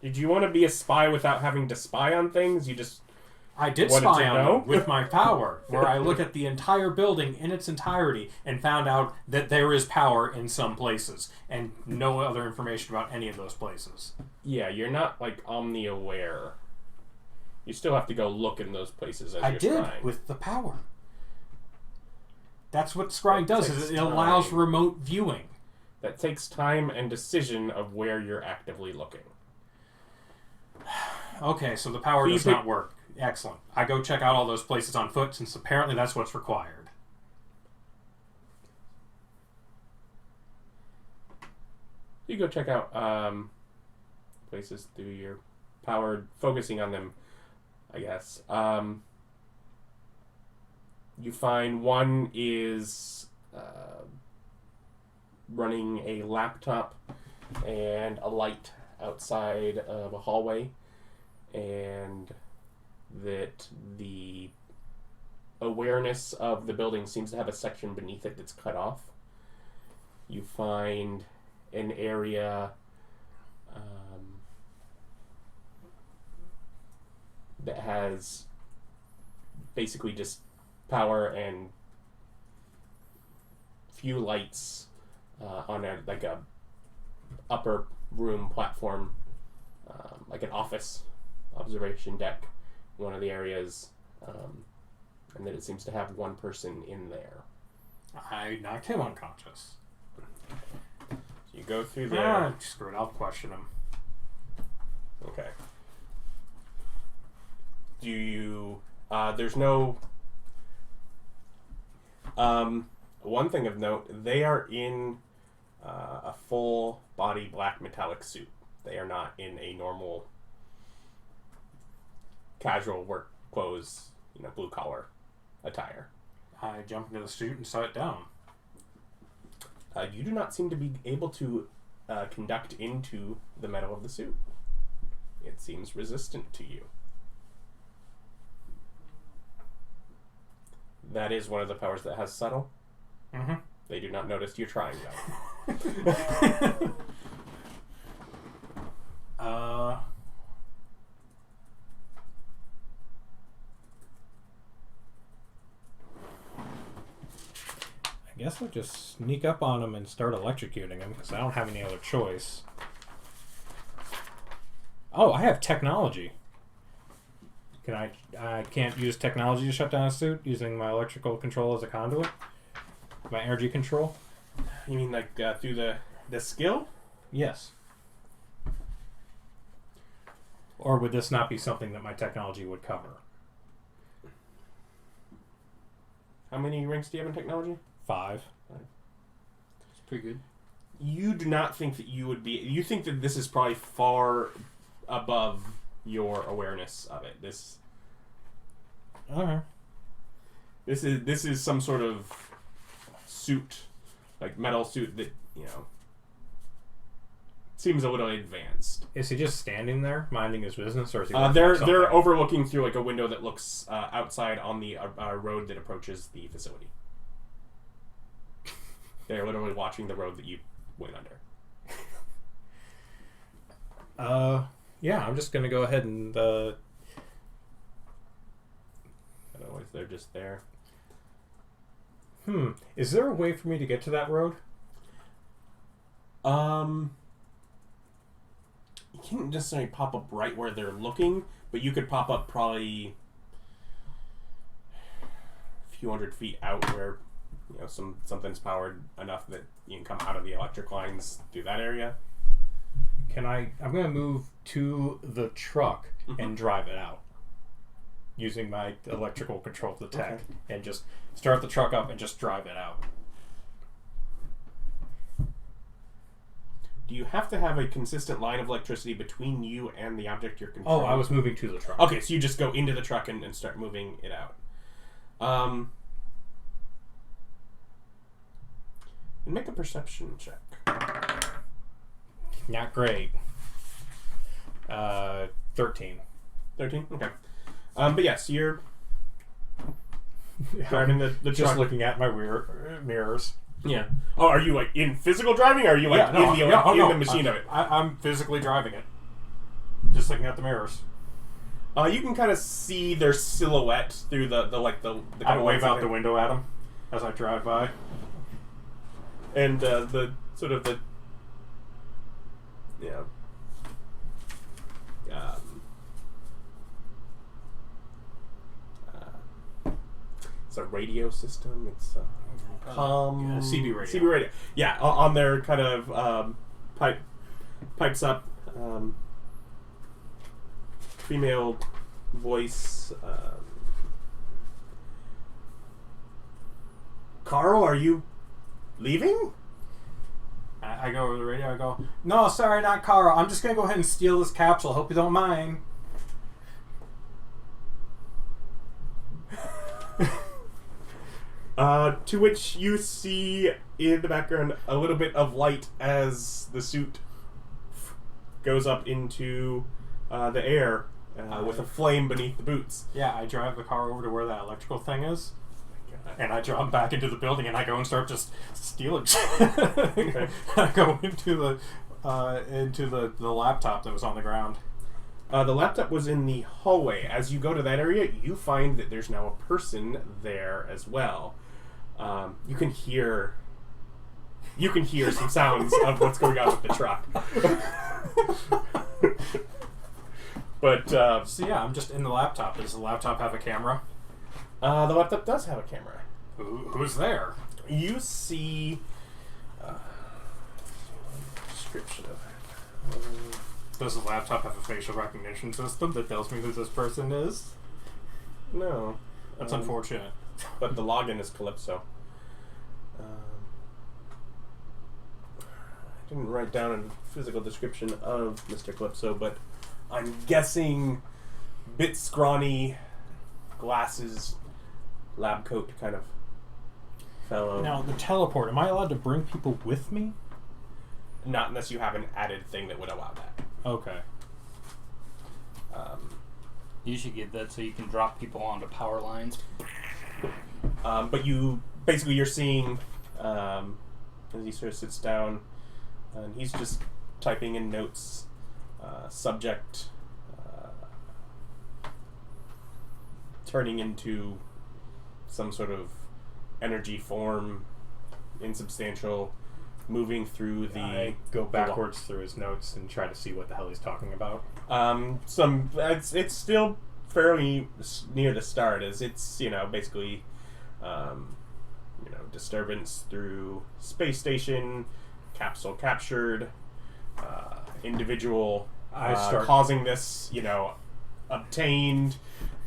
Did you want to be a spy without having to spy on things? You just... I did spy on them with my power, where I look at the entire building in its entirety and found out that there is power in some places, and no other information about any of those places. Yeah, you're not, omni-aware. You still have to go look in those places as you're scrying. With the power. That's what scrying does, is it allows remote viewing. That takes time and decision of where you're actively looking. Okay, so the power does not work. Excellent. I go check out all those places on foot, since apparently that's what's required. You go check out places through your power, focusing on them, I guess. You find one is running a laptop and a light outside of a hallway, and that the awareness of the building seems to have a section beneath it that's cut off. You find an area that has basically just power and few lights on a upper room platform, like an office observation deck, one of the areas, and that it seems to have one person in there. I knocked him unconscious. So you go through there. Screw it, I'll question him. Okay. Do you There's no... one thing of note, they are in a full-body black metallic suit. They are not in a normal casual work clothes, blue-collar attire. I jump into the suit and set it down. You do not seem to be able to conduct into the metal of the suit. It seems resistant to you. That is one of the powers that has subtle. Mm-hmm. They do not notice you're trying, though. I guess I'll just sneak up on him and start electrocuting him because I don't have any other choice. Oh, I have technology. I can't use technology to shut down a suit using my electrical control as a conduit? My energy control? You mean like through the skill? Yes. Or would this not be something that my technology would cover? How many ranks do you have in technology? 5. It's pretty good. You do not think that you would be... You think that this is probably far above your awareness of it. This is some sort of suit, like metal suit that, seems a little advanced. Is he just standing there minding his business, or is he they're overlooking through like a window that looks outside on the road that approaches the facility. They're literally watching the road that you went under. Yeah, I'm just gonna go ahead and Otherwise they're just there. Is there a way for me to get to that road? You can't necessarily pop up right where they're looking, but you could pop up probably a few hundred feet out where something's powered enough that you can come out of the electric lines through that area. I'm going to move to the truck and drive it out using my electrical control of the tech and just start the truck up and just drive it out. Do you have to have a consistent line of electricity between you and the object you're controlling? Oh, I was moving to the truck. Okay, so you just go into the truck and start moving it out. And make a perception check. Not great. 13. 13? Okay. But yes, you're driving the just truck. looking at my mirrors. Yeah. Oh, are you like in physical driving, or are you like in the machine of it? I'm physically driving it. Just looking at the mirrors. You can kind of see their silhouette through the I wave out the window at them as I drive by. And the sort of the it's a radio system. It's CB radio. CB radio. Yeah, on their kind of pipes up female voice. Karl, are you leaving? I go over the radio. I go, no, sorry, not Karl. I'm just gonna go ahead and steal this capsule. Hope you don't mind. To which you see in the background a little bit of light as the suit goes up into the air with a flame beneath the boots. Yeah, I drive the car over to where that electrical thing is. And I jump back into the building and I go and start just stealing shit. I go into the laptop that was on the ground. The laptop was in the hallway. As you go to that area, you find that there's now a person there as well. You can hear some sounds of what's going on with the truck. But so yeah, I'm just in the laptop. Does the laptop have a camera? The laptop does have a camera. Who's there? You see description of it. Does the laptop have a facial recognition system that tells me who this person is? No. That's unfortunate. But the login is Calypso. I didn't write down a physical description of Mr. Calypso, but I'm guessing bit scrawny, glasses, lab coat kind of fellow. Now, the teleport, am I allowed to bring people with me? Not unless you have an added thing that would allow that. Okay. You should get that so you can drop people onto power lines. But you're seeing, as he sort of sits down, and he's just typing in notes, subject, turning into some sort of energy form, insubstantial, moving through the... I go backwards through his notes and try to see what the hell he's talking about. It's still fairly near the start, as it's, basically, disturbance through space station, capsule captured, individual causing this, obtained.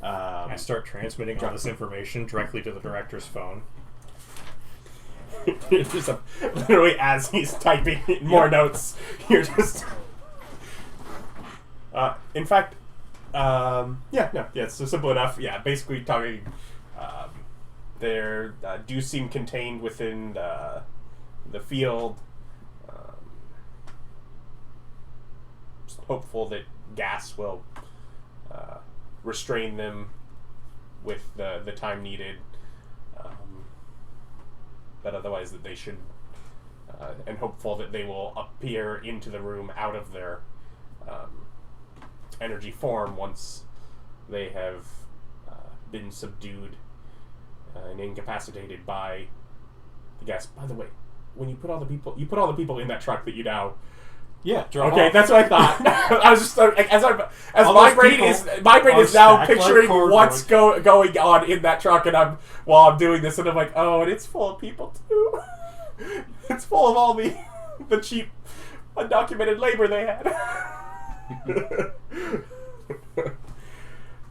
I start transmitting all this information directly to the director's phone. Just literally as he's typing more notes, you're just... in fact, it's so simple enough. Yeah, basically talking... there do seem contained within the field. Just hopeful that gas will restrain them with the time needed. But otherwise that they should, and hopeful that they will appear into the room out of their energy form once they have been subdued and incapacitated by the gas. By the way, when you put all the people in that truck that you now... Yeah, okay, that's what I thought. I was just like, as my brain is now picturing what's going on in that truck, and while I'm doing this, and I'm like, oh, and it's full of people too. It's full of all the cheap, undocumented labor they had.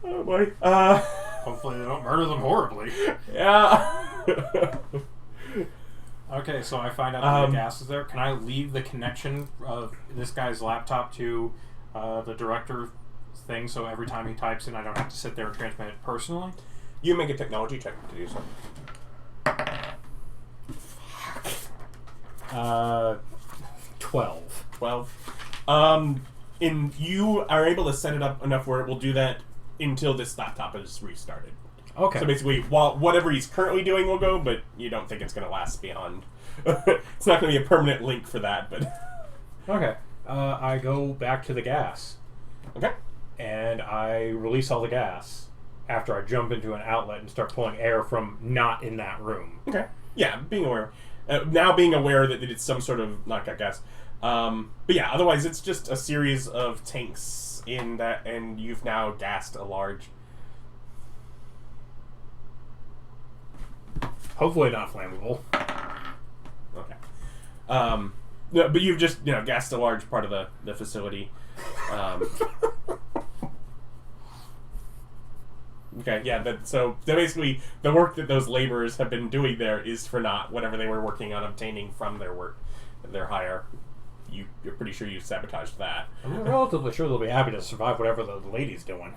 Oh boy. Hopefully they don't murder them horribly. Yeah. Okay, so I find out that the gas is there. Can I leave the connection of this guy's laptop to the director thing, so every time he types in, I don't have to sit there and transmit it personally? You make a technology check to do so. 12. 12. And you are able to set it up enough where it will do that until this laptop is restarted. Okay. So basically, whatever he's currently doing will go, but you don't think it's going to last beyond. It's not going to be a permanent link for that, but... Okay. I go back to the gas. Okay. And I release all the gas after I jump into an outlet and start pulling air from not in that room. Okay. Yeah, being aware. Now being aware that it's some sort of knockout gas. But yeah, otherwise it's just a series of tanks in that, and you've now gassed a large... Hopefully not flammable. Okay. No, but you've just, gassed a large part of the facility. Okay, yeah, so basically the work that those laborers have been doing there is for naught. Whatever they were working on obtaining from their work, their hire, you're pretty sure you sabotaged that. I'm relatively sure they'll be happy to survive whatever the lady's doing.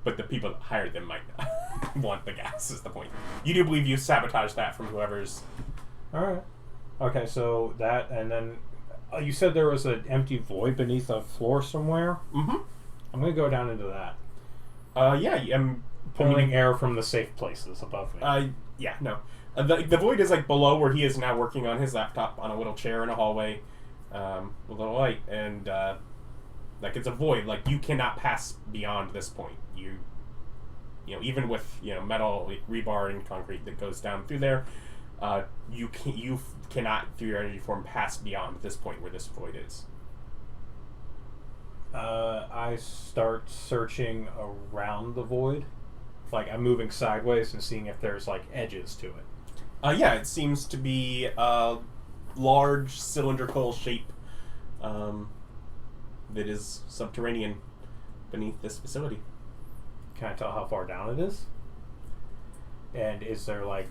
But the people that hired them might not want the gas, is the point. You do believe you sabotaged that from whoever's... Alright. Okay, so that, and then... you said there was an empty void beneath a floor somewhere? Mm-hmm. I'm going to go down into that. Yeah, I'm... Pulling air from the safe places above me. Yeah, no. The void is, below where he is now working on his laptop on a little chair in a hallway, with a little light, and, it's a void. You cannot pass beyond this point. Even with metal rebar and concrete that goes down through there, you cannot through your energy form pass beyond this point where this void is. I start searching around the void, I'm moving sideways and seeing if there's edges to it. Yeah, it seems to be a large cylindrical shape that is subterranean beneath this facility. can I tell how far down it is? And is there like,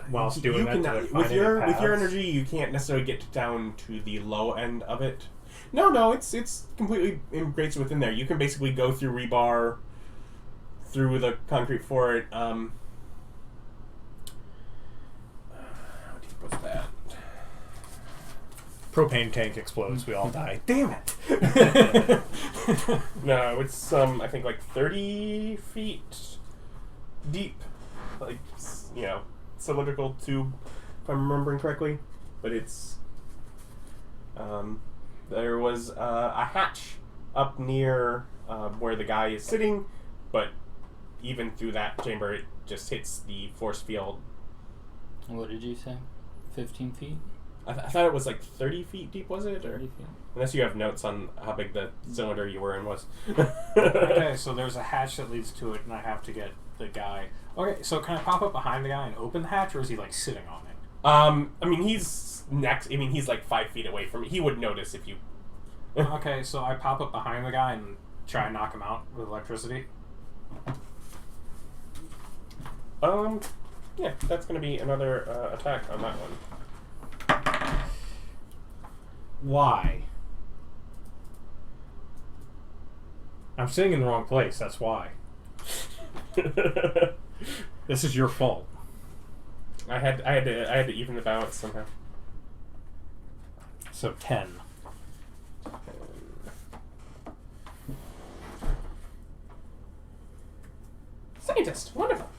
whilst doing that, with your energy, you can't necessarily get down to the low end of it. No, it's completely integrated within there. You can basically go through rebar, through the concrete for it. How deep was that? Propane tank explodes. We all die. Damn it! No, it's I think like 30 feet deep, like cylindrical tube, if I'm remembering correctly. But it's there was a hatch up near where the guy is sitting, but even through that chamber, it just hits the force field. What did you say? 15 feet? I thought it was like 30 feet deep, was it? 30 feet. Unless you have notes on how big the cylinder you were in was. Okay, so there's a hatch that leads to it, and I have to get the guy. Okay, so can I pop up behind the guy and open the hatch, or is he like sitting on it? I mean, he's next. I mean, he's like 5 feet away from me. He would notice if you. Okay, so I pop up behind the guy and try and knock him out with electricity. Yeah, that's going to be another attack on that one. Why? I'm sitting in the wrong place, that's why. This is your fault. I had to even the balance somehow. So 10. Scientist, wonderful.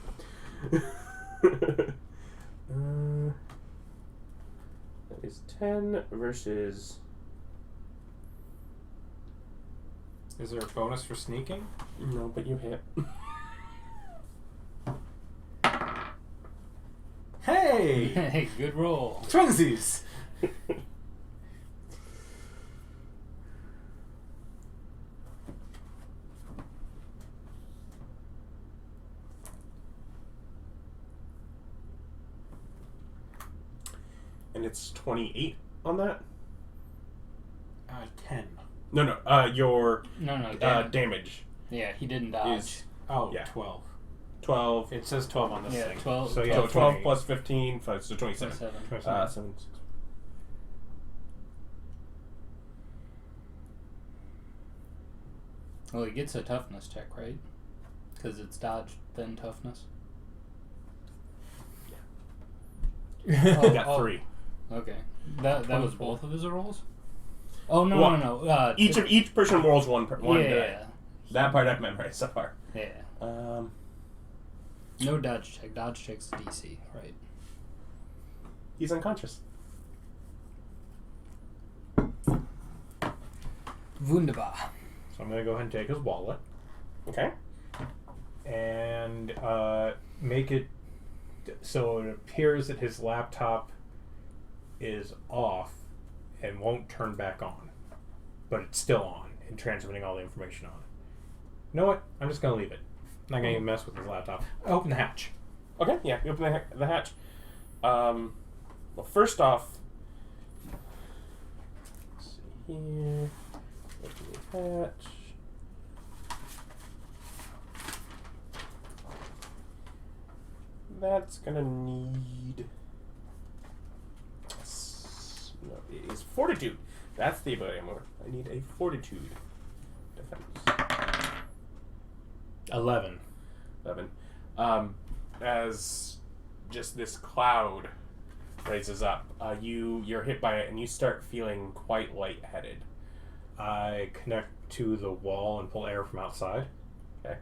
That is 10 versus. Is there a bonus for sneaking? No, but you hit. Hey! Hey, good roll. Twinsies! And it's 28 on that? 10. No, your No, damage yeah, he didn't dodge. is Oh, Yeah. 12. 12. It says 12 on this Yeah, thing. 12. So, yeah, So 12 20. plus 15, so 27. 27. 7, 6. Well, he gets a toughness check, right? Because it's dodge, then toughness. You got 3. Okay. That was 24. both of his rolls? Oh, no, Well, no. Each person rolls one die. Yeah. That part I've memorized so far. Yeah. No dodge check. Dodge check's DC, right? He's unconscious. Wunderbar. So I'm going to go ahead and take his wallet Okay. and make it so it appears that his laptop is off and won't turn back on. But it's still on and transmitting all the information on it. You know what? I'm just going to leave it. I'm not going to even mess with his laptop. I open the hatch. Okay, yeah, you open the hatch. Well, first off, let's see here. Open the hatch. That's gonna need. No, it is fortitude. That's the ability I'm over. I need a fortitude defense. 11. 11. As just this cloud raises up, you're hit by it and you start feeling quite lightheaded. I connect to the wall and pull air from outside. Okay.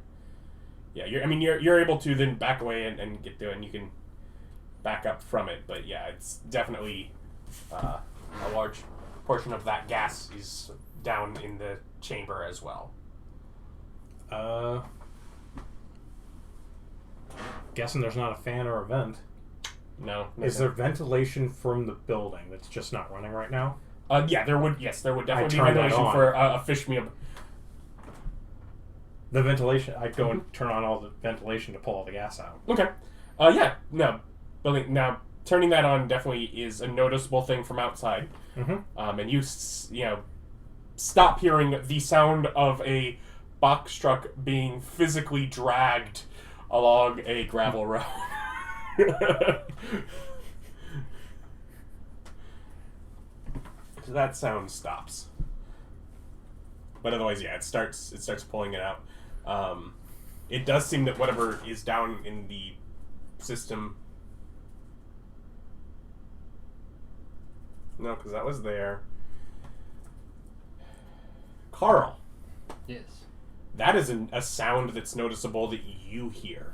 Yeah, you're able to then back away and get through, and you can back up from it. But yeah, it's definitely a large portion of that gas is down in the chamber as well. Guessing there's not a fan or a vent. No. Is there ventilation from the building that's just not running right now? Yeah, there would. Yes, there would definitely be turned that ventilation on. for a fish meal. The ventilation, I'd go and turn on all the ventilation to pull all the gas out. Okay. Yeah. No. Building now. Turning that on definitely is a noticeable thing from outside. Mm-hmm. And you stop hearing the sound of a box truck being physically dragged along a gravel road. So that sound stops. But otherwise, yeah, it starts pulling it out. It does seem that whatever is down in the system... No, because that was there. Karl. Yes. That is a sound that's noticeable that you hear.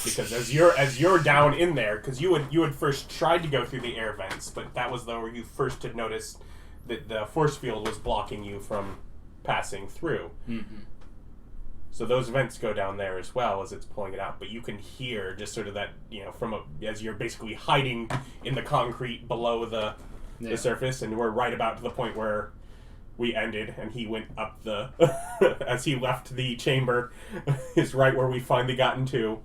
Because as you're down in there, because you had first tried to go through the air vents, but that was where you first had noticed that the force field was blocking you from passing through. Mm-hmm. So those vents go down there as well as it's pulling it out, but you can hear just sort of that, as you're basically hiding in the concrete below the surface, and we're right about to the point where we ended, and he went up the as he left the chamber is right where we finally gotten to,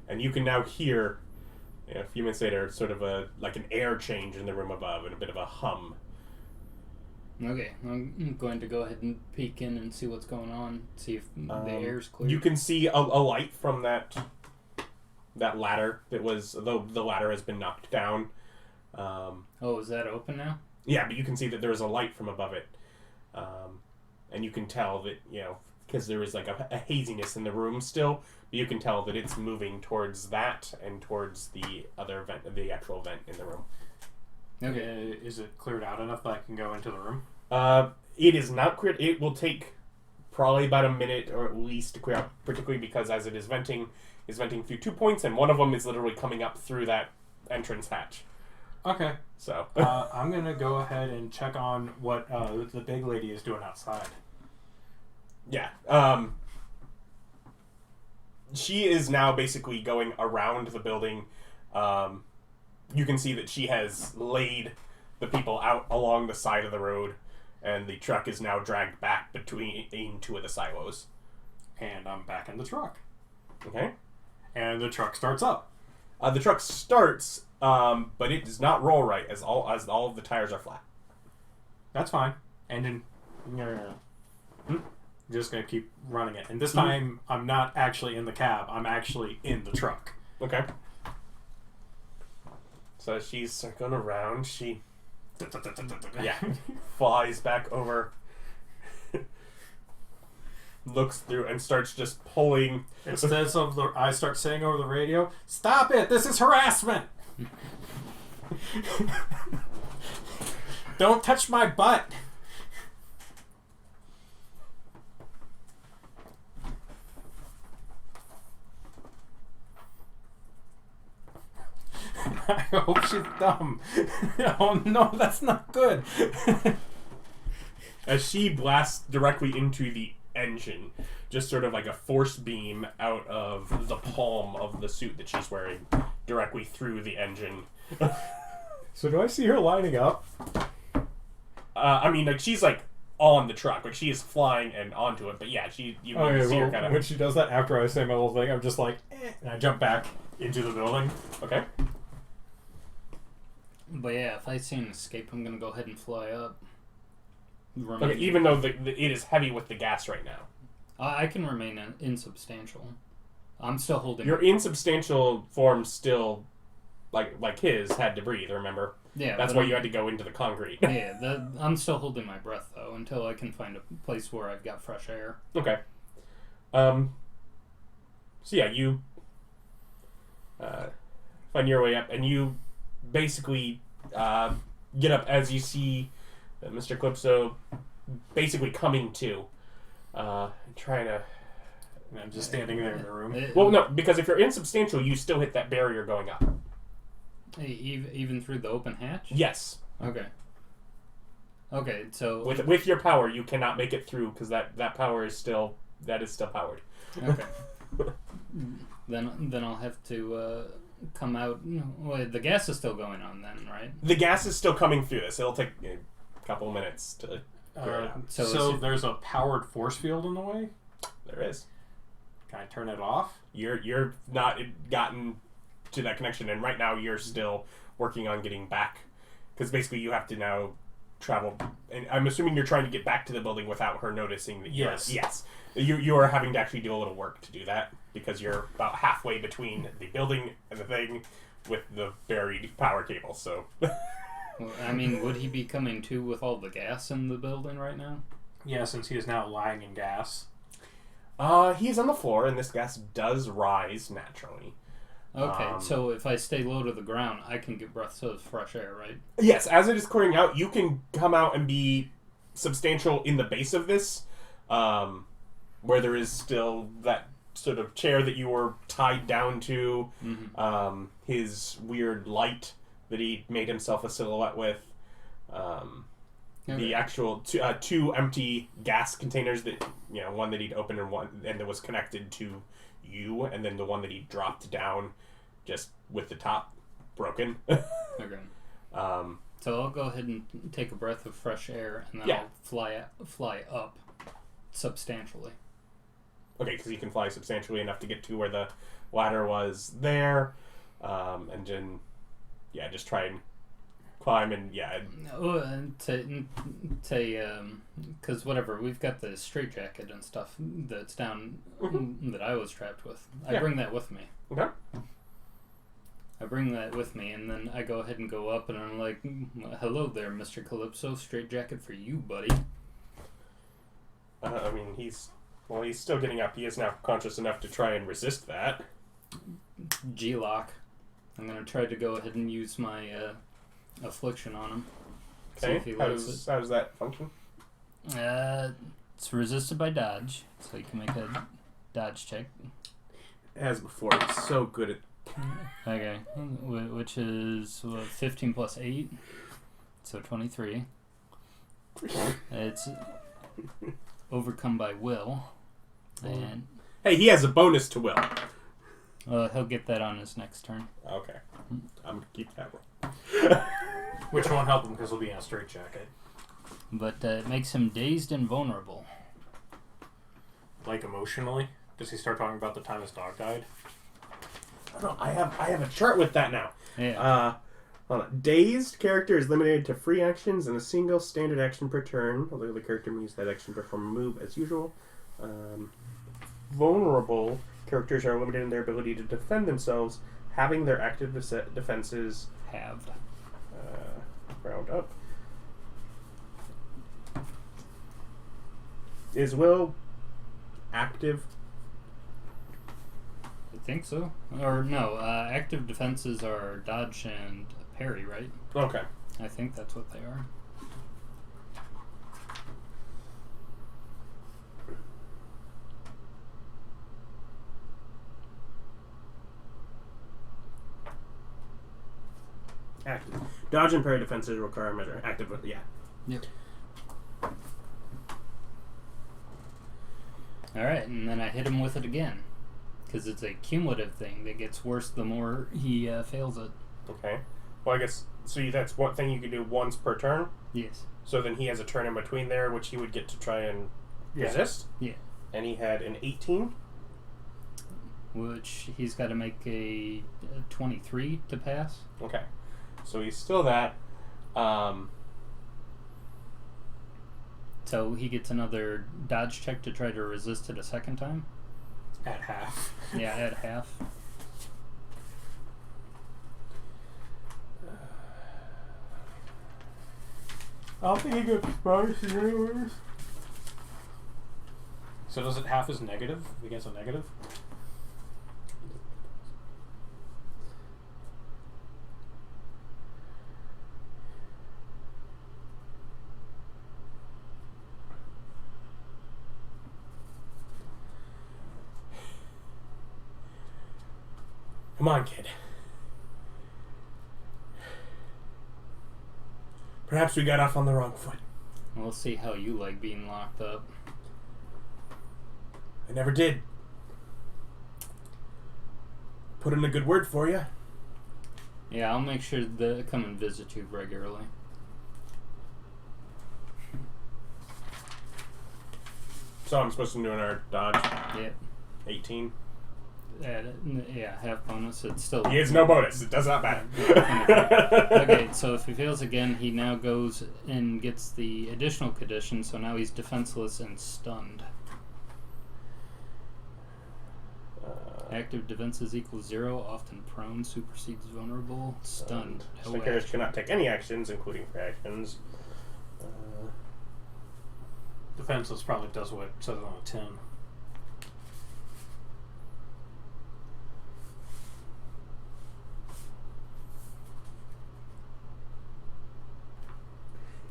and you can now hear a few minutes later sort of like an air change in the room above and a bit of a hum. Okay, I'm going to go ahead and peek in and see what's going on, see if the air's clear. You can see a light from that ladder that was, though the ladder has been knocked down. Is that open now? Yeah, but you can see that there is a light from above it. And you can tell that, because there is like a haziness in the room still, but you can tell that it's moving towards that and towards the other vent, the actual vent in the room. Okay. Is it cleared out enough that I can go into the room? It is not cleared. It will take probably about a minute or at least to clear out, particularly because as it is venting through 2 points, and one of them is literally coming up through that entrance hatch. Okay. So I'm going to go ahead and check on what the big lady is doing outside. Yeah. She is now basically going around the building. You can see that she has laid the people out along the side of the road, and the truck is now dragged back between two of the silos. And I'm back in the truck. Okay. And the truck starts up. The truck starts, but it does not roll right as all of the tires are flat. That's fine. Engine. Just going to keep running it. And this time, I'm not actually in the cab. I'm actually in the truck. Okay. So she's circling around. She flies back over, looks through, and starts just pulling. Instead of I start saying over the radio, "Stop it! This is harassment! Don't touch my butt!" I hope she's dumb. Oh no, that's not good. As she blasts directly into the engine, just sort of like a force beam out of the palm of the suit that she's wearing, directly through the engine. So do I see her lining up? She's like on the truck, like she is flying and onto it. But yeah, you see her kind of. When she does that after I say my little thing, I'm just like, and I jump back into the building. Okay. But yeah, if I see an escape, I'm gonna go ahead and fly up. Okay, even though it is heavy with the gas right now. I can remain insubstantial. I'm still holding. Your insubstantial form still, like his, had to breathe. Remember? Yeah. That's why you had to go into the concrete. Yeah, I'm still holding my breath though until I can find a place where I've got fresh air. Okay. So yeah, you find your way up, and you basically get up as you see Mr. Calypso basically coming to, trying to... And I'm just standing there in the room. Well, no, because if you're insubstantial, you still hit that barrier going up. Even through the open hatch? Yes. Okay. Okay, so... With your power, you cannot make it through, because that power is still... That is still powered. Okay. Then I'll have to... come out. Well, the gas is still going on then, right? The gas is still coming through this. It'll take a couple of minutes to clear it out. So there's a powered force field in the way? There is. Can I turn it off? You're not gotten to that connection, and right now you're still working on getting back, because basically you have to now travel. And I'm assuming you're trying to get back to the building without her noticing that you're... Yes. Yes. You are having to actually do a little work to do that because you're about halfway between the building and the thing with the buried power cable, so... Well, I mean, would he be coming to with all the gas in the building right now? Yeah, since he is now lying in gas. He is on the floor, and this gas does rise naturally. Okay, so if I stay low to the ground, I can get breaths of fresh air, right? Yes, as it is clearing out, you can come out and be substantial in the base of this, where there is still that sort of chair that you were tied down to, his weird light that he made himself a silhouette with, the actual two empty gas containers that, one that he'd opened and that was connected to you, and then the one that he dropped down just with the top broken. Okay. So I'll go ahead and take a breath of fresh air, and then I'll fly up substantially. Okay, because you can fly substantially enough to get to where the ladder was there, and then, just try and climb and, because whatever, we've got the straitjacket and stuff that's down that I was trapped with. I bring that with me. Okay. I bring that with me, and then I go ahead and go up, and I'm like, hello there, Mr. Calypso, straitjacket for you, buddy. I mean, he's still getting up. He is now conscious enough to try and resist that. G-lock. I'm going to try to go ahead and use my affliction on him. Okay, see if he likes it. How does that function? It's resisted by dodge, so you can make a dodge check. As before, he's so good at... Okay, which is 15 plus 8, so 23. It's overcome by will, and... Hey, he has a bonus to will. He'll get that on his next turn. Okay. I'm going to keep that roll. Which won't help him because he'll be in a straitjacket. But it makes him dazed and vulnerable. Like emotionally? Does he start talking about the time his dog died? I don't know. I have a chart with that now. Yeah. Hold on. Dazed character is limited to free actions and a single standard action per turn, although the character moves that action to perform a move as usual. Vulnerable characters are limited in their ability to defend themselves, having their active defenses Halved. Round up. Is will active? I think so. Or no, active defenses are dodge and parry, right? Okay. I think that's what they are. Active. Dodge and parry defenses require a measure. Active, yeah. Yep. Alright, and then I hit him with it again. Because it's a cumulative thing that gets worse the more he fails it. Okay. Well, I guess, so that's one thing you can do once per turn? Yes. So then he has a turn in between there, which he would get to try and resist? Yeah. And he had an 18? Which he's got to make a 23 to pass. Okay. So he's still that. So he gets another dodge check to try to resist it a second time? At half. Yeah, at half. I don't think he gets bonuses anyways. So does it half as negative if he gets a negative? Come on, kid. Perhaps we got off on the wrong foot. We'll see how you like being locked up. I never did. Put in a good word for you. Yeah, I'll make sure to come and visit you regularly. So I'm supposed to do our dodge. Yep. 18. Yeah, half bonus. It's still. He has no bonus. It does not matter. Okay, so if he fails again, he now goes and gets the additional condition, so now he's defenseless and stunned. Active defenses equals 0, often prone, supersedes vulnerable, stunned. So characters cannot take any actions, including reactions. Defenseless probably does what it says on a 10.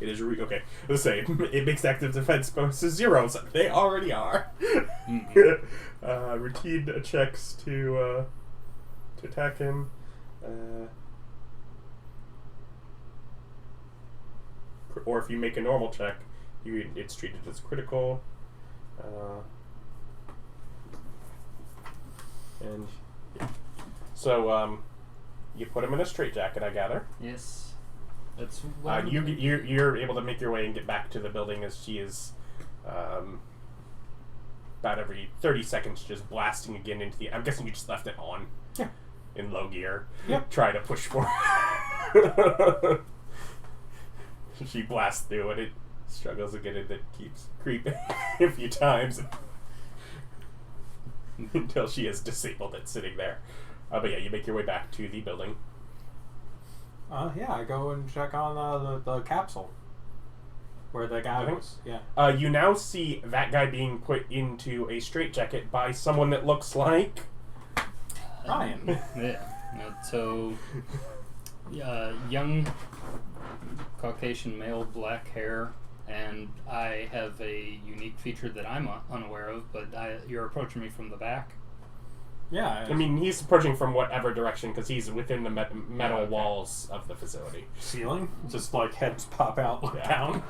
It is okay. Let's say it makes active defense bonuses 0. So they already are. Mm-hmm. Routine checks to attack him. Or if you make a normal check, it's treated as critical. And yeah. So you put him in a straitjacket, I gather. Yes. That's you're able to make your way and get back to the building as she is about every 30 seconds just blasting again into the... I'm guessing you just left it on in low gear. Yep. Try to push forward. She blasts through and it struggles again and it keeps creeping a few times until she is disabled and sitting there. But yeah, you make your way back to the building. Yeah, I go and check on the capsule where the guy was. Yeah. You now see that guy being put into a straitjacket by someone that looks like Ryan. Yeah. So, young Caucasian male, black hair, and I have a unique feature that I'm unaware of, but you're approaching me from the back. Yeah. I mean, he's approaching from whatever direction because he's within the metal walls of the facility. Ceiling? Just like heads pop out, look down.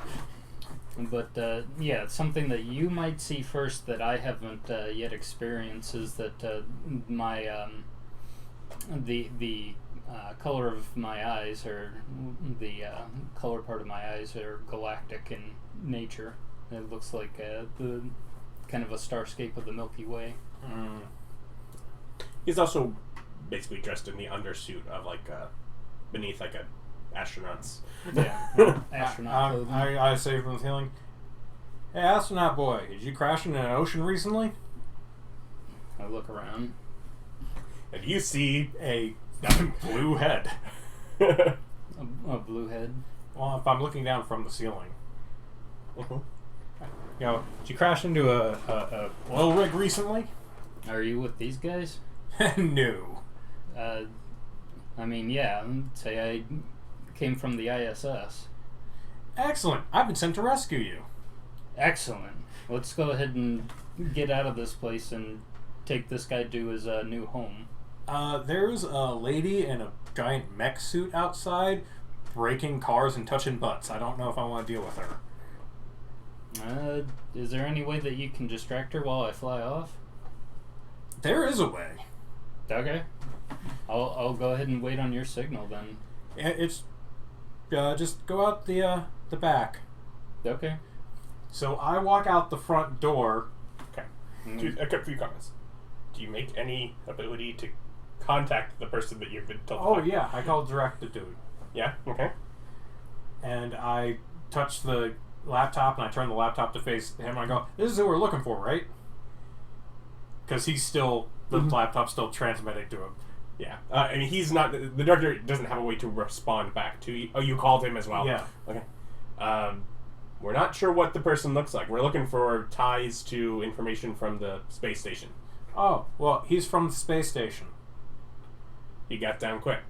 But yeah, something that you might see first that I haven't yet experienced is that my the color of my eyes, or the color part of my eyes, are galactic in nature. It looks like the kind of a starscape of the Milky Way. Mm. He's also basically dressed in the undersuit of beneath a astronaut's. Yeah, astronaut clothing. I say from the ceiling, "Hey, astronaut boy, did you crash into an ocean recently?" I look around. And you see A blue head. A blue head. Well, if I'm looking down from the ceiling. Mhm. You know, did you crash into a oil rig recently? Are you with these guys? No. I mean, yeah. Say I came from the ISS. Excellent. I've been sent to rescue you. Excellent. Let's go ahead and get out of this place and take this guy to his new home. There's a lady in a giant mech suit outside breaking cars and touching butts. I don't know if I want to deal with her. Is there any way that you can distract her while I fly off? There is a way. Okay. I'll go ahead and wait on your signal then. It's just go out the back. Okay. So I walk out the front door. Okay. A few comments. Do you make any ability to contact the person that you've been told? Oh yeah, I call direct the dude. Yeah. Okay. And I touch the laptop and I turn the laptop to face him and I go, "This is who we're looking for, right?" Because he's still, the laptop's still transmitting to him. Yeah. I mean, he's not. The director doesn't have a way to respond back to you. Oh, you called him as well. Yeah. Okay. We're not sure what the person looks like. We're looking for ties to information from the space station. Oh, well, he's from the space station. He got down quick.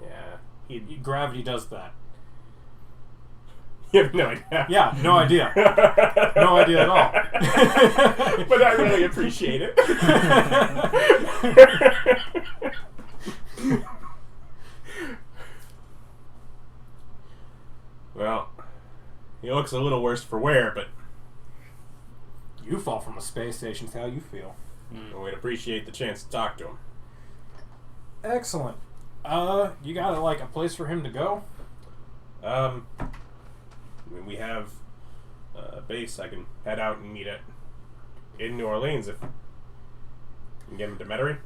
Yeah. Gravity does that. You have no idea. Yeah, no idea. No idea at all. But I really appreciate it. Well, he looks a little worse for wear, but You fall from a space station, how you feel. we'd appreciate the chance to talk to him. Excellent. You got a place for him to go? I mean, we have a base. I can head out and meet it in New Orleans if you can get him to Metairie.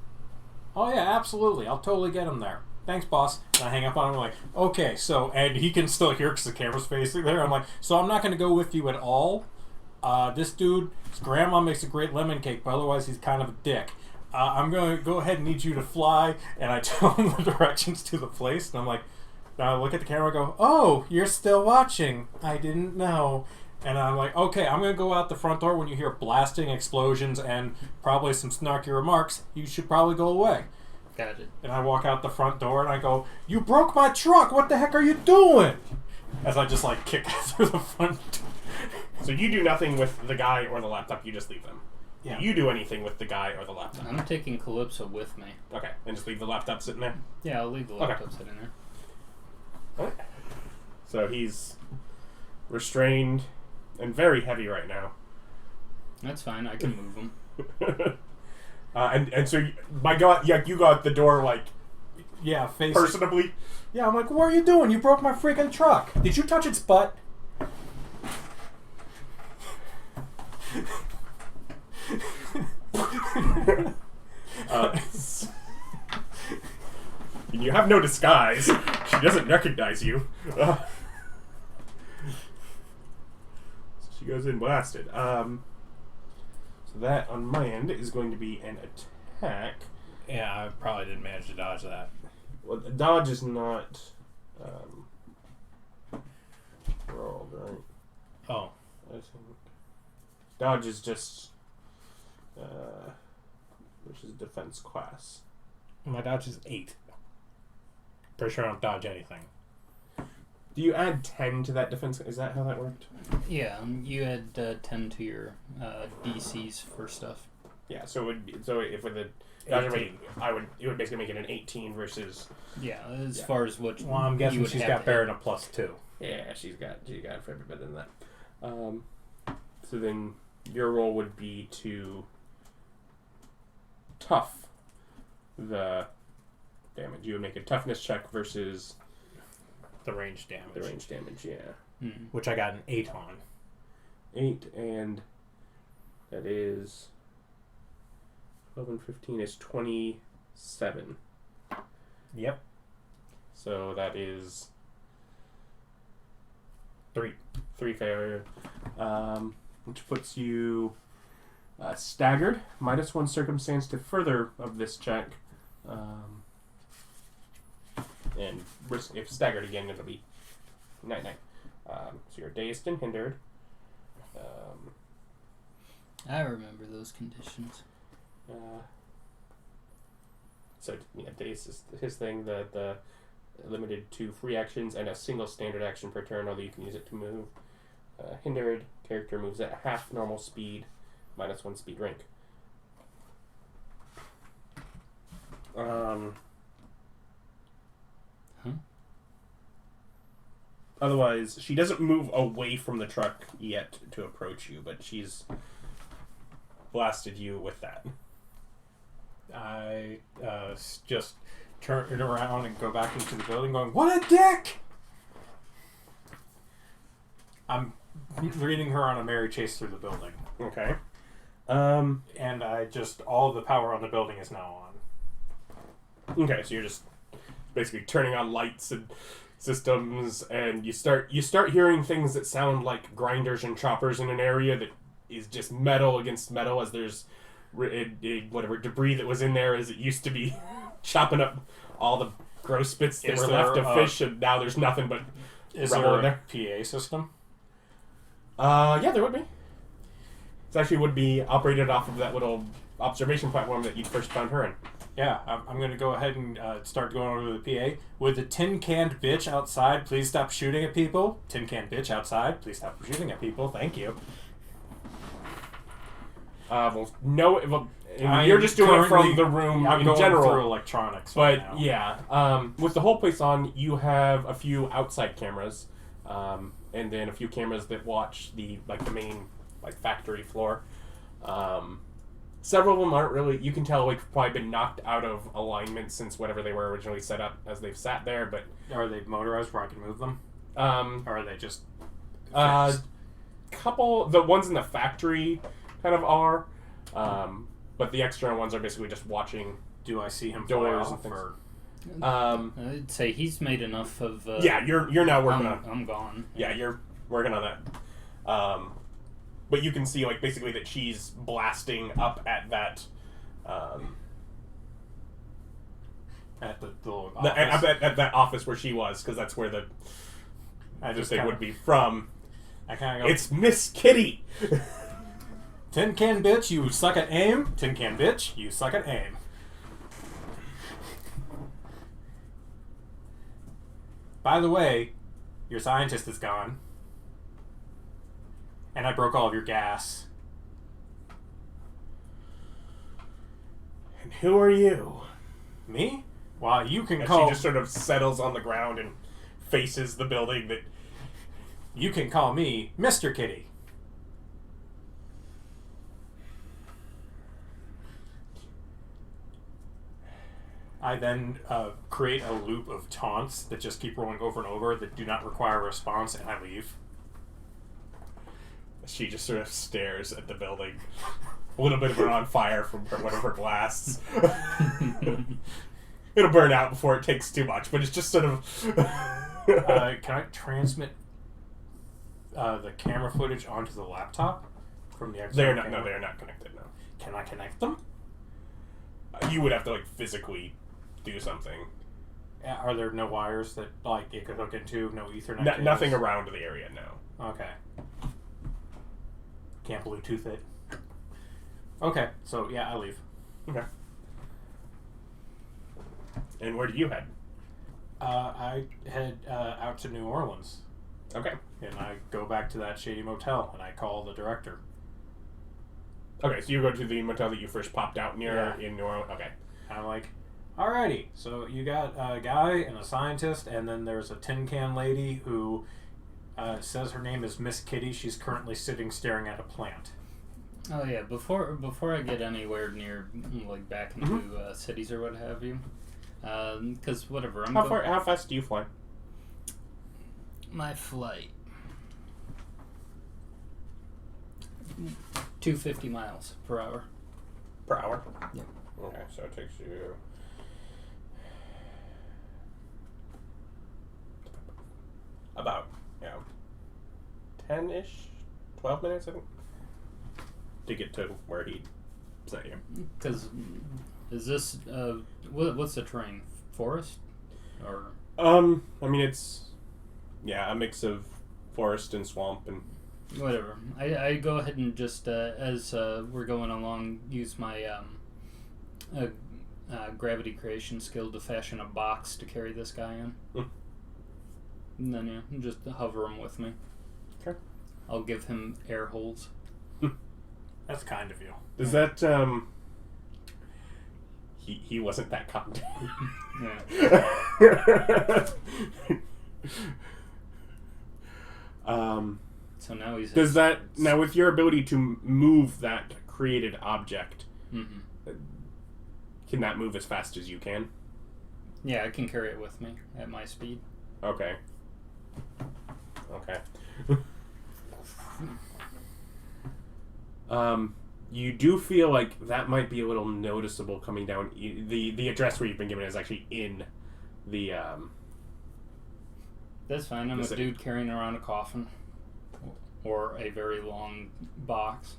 Oh, yeah, absolutely. I'll totally get him there. Thanks, boss. And I hang up on him. I'm like, okay, so, and he can still hear because the camera's facing there. I'm like, so I'm not going to go with you at all. This dude, his grandma makes a great lemon cake, but otherwise he's kind of a dick. I'm going to go ahead and need you to fly. And I tell him the directions to the place. And I'm like, now I look at the camera and go, oh, you're still watching. I didn't know. And I'm like, okay, I'm going to go out the front door when you hear blasting, explosions, and probably some snarky remarks. You should probably go away. Got it. And I walk out the front door and I go, you broke my truck! What the heck are you doing? As I just like kick through the front door. So you do nothing with the guy or the laptop, you just leave them. Yeah. Do you do anything with the guy or the laptop? I'm taking Calypso with me. Okay, and just leave the laptop sitting there? Yeah, I'll leave the laptop sitting there. Alright. So he's restrained and very heavy right now. That's fine, I can move him. And so, my God, yeah, you got the door, like, Yeah, face personably. Yeah, I'm like, what are you doing? You broke my freaking truck. Did you touch its butt? You have no disguise. She doesn't recognize you. So she goes in blasted. So that, on my end, is going to be an attack. Yeah, I probably didn't manage to dodge that. Well, dodge is not rolled, right? Oh. I think dodge is just which is defense class. My dodge is 8. Pretty sure I don't dodge anything. Do you add 10 to that defense? Is that how that worked? Yeah, you add 10 to your DCs for stuff. Yeah, so it would be, so if with a dodge rate, it would basically make it an 18 versus. Yeah, as far as what. Well, I'm guessing she's got Baron a +2. Yeah, she's got a fair bit better than that. So then your roll would be to tough the damage. You would make a toughness check versus The range damage. the range damage. Yeah, Mm. Which I got an 8 on. 8 and that is 12 and 15 is 27. Yep. So that is 3. 3 failure, which puts you staggered. -1 circumstance to further of this check. And risk, if staggered again, it'll be 9/9. So you're dazed and hindered. I remember those conditions. So yeah, dazed is his thing. The limited to free actions and a single standard action per turn, although you can use it to move. Hindered character moves at half normal speed, -1 speed rank. Otherwise, she doesn't move away from the truck yet to approach you, but she's blasted you with that. I just turn around and go back into the building going, what a dick! I'm leading her on a merry chase through the building. Okay. And I just, all of the power on the building is now on. Okay, so you're just basically turning on lights and systems, and you start hearing things that sound like grinders and choppers in an area that is just metal against metal, as there's whatever debris that was in there as it used to be chopping up all the gross bits that were left of fish, and now there's nothing but rubble in there. PA system? Yeah, there would be. It actually would be operated off of that little observation platform that you first found her in. Yeah, I'm going to go ahead and start going over to the PA. With the tin-canned bitch outside, please stop shooting at people. Tin-canned bitch outside, please stop shooting at people. Thank you. You're just doing it from the room I'm in going general. through electronics But right now. yeah, with the whole place on, you have a few outside cameras, and then a few cameras that watch the main factory floor. Several of them aren't really. You can tell probably been knocked out of alignment since whenever they were originally set up, as they've sat there. But Are they motorized where I can move them? Or are they just couple the ones in the factory kind of are, but the external ones are basically just watching Do I see him doors fly and things. off, I'd say he's made enough of. Yeah, you're now working on. I'm gone. Yeah, you're working on that. But you can see, like, basically that she's blasting up at that. At the little At office? at that office where she was, because that's where the just thing kinda- would be from. I kind of go, It's Miss Kitty! Tin can bitch, you suck at aim. Tin can bitch, you suck at aim. By the way, your scientist is gone. And I broke all of your gas. And who are you? Me? Well, you can And call... she just sort of settles on the ground and faces the building that... You can call me Mr. Kitty. I then create a loop of taunts that just keep rolling over and over that do not require a response, and I leave. She just sort of stares at the building. A little bit of it on fire from one of her blasts. It'll burn out before it takes too much, but it's just sort of... Can I transmit the camera footage onto the laptop from the external they're not. camera? No, they're not connected. No, Can I connect them? you would have to like physically do something. Are there no wires that like it could hook into? No Ethernet? No, nothing cables? around the area. No. Okay. Can't Bluetooth it. Okay, so yeah, I leave. Okay. And where do you head? I head out to New Orleans, Okay. and I go back to that shady motel, and I call the director. Okay, so you go to the motel that you first popped out near Yeah. in New Orleans. Okay. And I'm like, alrighty, so you got a guy and a scientist, and then there's a tin can lady who says her name is Miss Kitty. She's currently sitting staring at a plant. Oh yeah, before I get anywhere near like back into cities or what have you, because whatever I'm. How fast do you fly? My flight. 250 miles per hour. Per hour? Yep. Okay, so it takes you... about, 10-ish? 12 minutes, I think? To get to where he sent you. Because is this what's the terrain? Forest or? I mean, it's... yeah, a mix of forest and swamp and... Whatever. I go ahead and just as we're going along, use my gravity creation skill to fashion a box to carry this guy in. And then just hover him with me. Okay. I'll give him air holes. That's kind of you. Does that, He wasn't that kind. So now he's. Does that now with your ability to move that created object? Can that move as fast as you can? Yeah, I can carry it with me at my speed. Okay. Okay. You do feel like that might be a little noticeable coming down. The address where you've been given is actually in the. That's fine. I'm a dude carrying around a coffin. Or a very long box.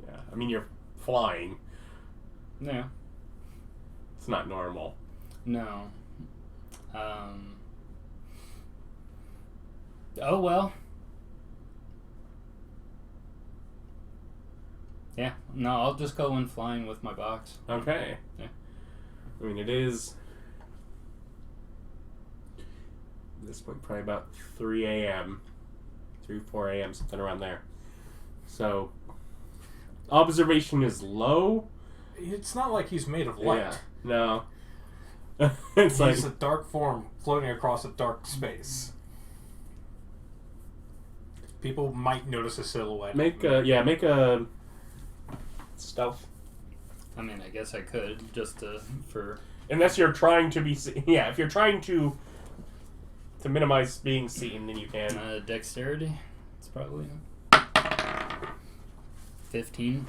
Yeah, I mean you're flying. Yeah. It's not normal. No. Oh well. Yeah. No, I'll just go in flying with my box. Okay. Yeah. I mean, it is. At this point, probably about 3 a.m. 4 a.m., something around there. So, observation is low. It's not like he's made of light. Yeah. No. It's like He's a dark form floating across a dark space. People might notice a silhouette. make a stealth. I mean, I guess I could just for. Unless you're trying to be yeah, if you're trying to minimize being seen, then you can. Dexterity. It's probably 15.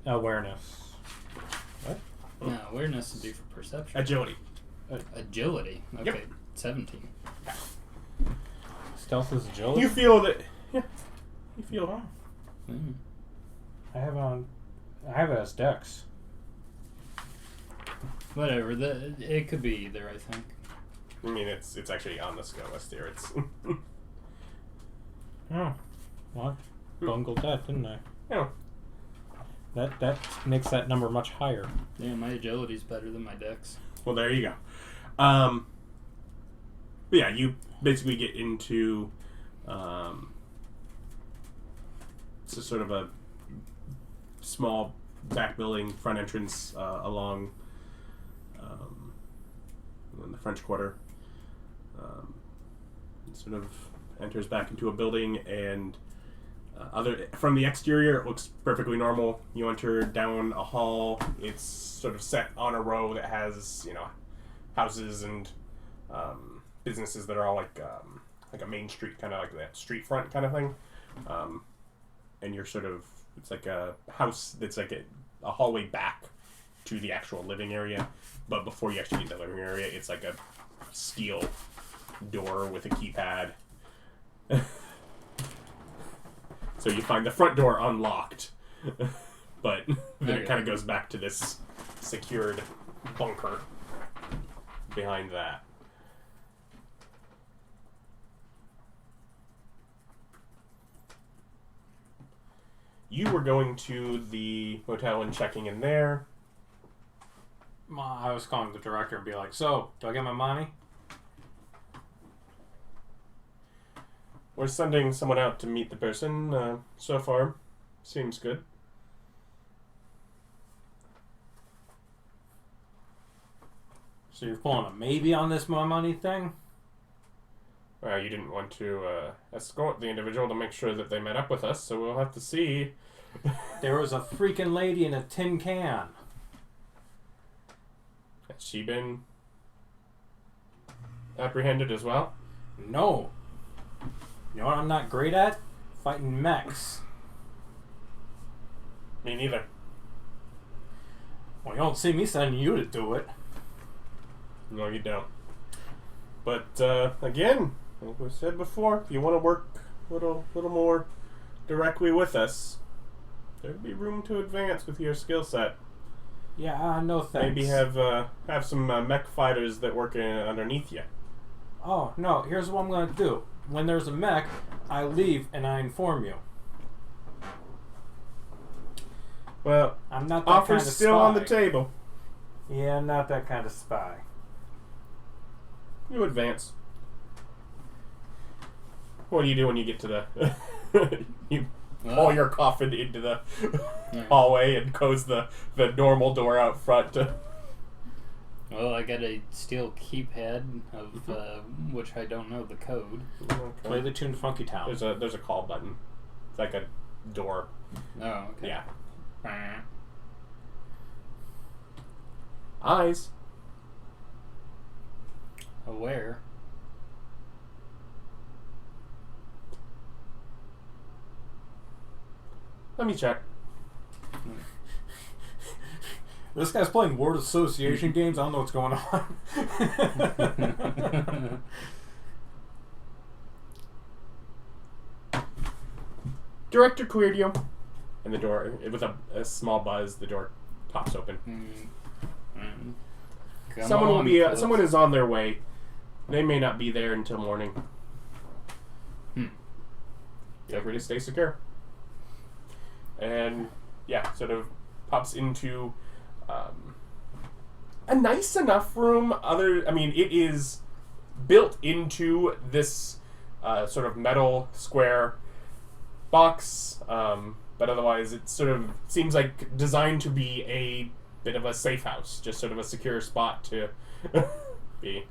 Awareness. What? No, awareness would be for perception. Agility. Agility. Okay, Yep. 17. Stealth is agility. You feel that. Yeah. You feel. Mm. I have it as Dex. Whatever. It could be either, I think. I mean, it's actually on the skill list here. It's. Oh, well, I bungled that, didn't I? Yeah. That makes that number much higher. Yeah, my agility's better than my dex. Well, there you go. But yeah, you basically get into it's a sort of a small back building, front entrance along in the French Quarter. It sort of enters back into a building, and from the exterior, it looks perfectly normal. You enter down a hall. It's sort of set on a row that has, houses and businesses that are all like a main street, kind of like that street front kind of thing. And you're sort of, it's like a house that's like a hallway back to the actual living area. But before you actually get to the living area, it's like a steel door with a keypad. So you find the front door unlocked, but then it kind of goes back to this secured bunker behind that. You were going to the motel and checking in there. I was calling the director and be like, so, do I get my money? We're sending someone out to meet the person. So far, seems good. So you're pulling a maybe on this my money thing? Well, you didn't want to escort the individual to make sure that they met up with us, so we'll have to see. There was a freaking lady in a tin can. Has she been apprehended as well? No. You know what I'm not great at? Fighting mechs. Me neither. Well, you don't see me sending you to do it. No, you don't. But, again, like we said before, if you want to work a little more directly with us, there'd be room to advance with your skill set. Yeah, no thanks. Maybe have some mech fighters that work underneath you. Oh, no, here's what I'm going to do. When there's a mech, I leave and I inform you. Well, I'm not that offer's kind of still spy. on the table. Yeah, I'm not that kind of spy. You advance. What do you do when you get to the... you pull your coffin into the hallway and close the normal door out front. Well, I got a steel keypad of which I don't know the code. Okay. Play the tune Funky Town. There's a call button. It's like a door. Oh, okay. Yeah. Eyes. Aware. Let me check. This guy's playing word association games. I don't know what's going on. Director cleared you. And the door, with a small buzz, the door pops open. Someone is on their way. They may not be there until morning. Feel free to stay secure. And yeah, sort of pops into a nice enough room. It is built into this sort of metal square box, but otherwise it sort of seems like designed to be a bit of a safe house, just sort of a secure spot to be.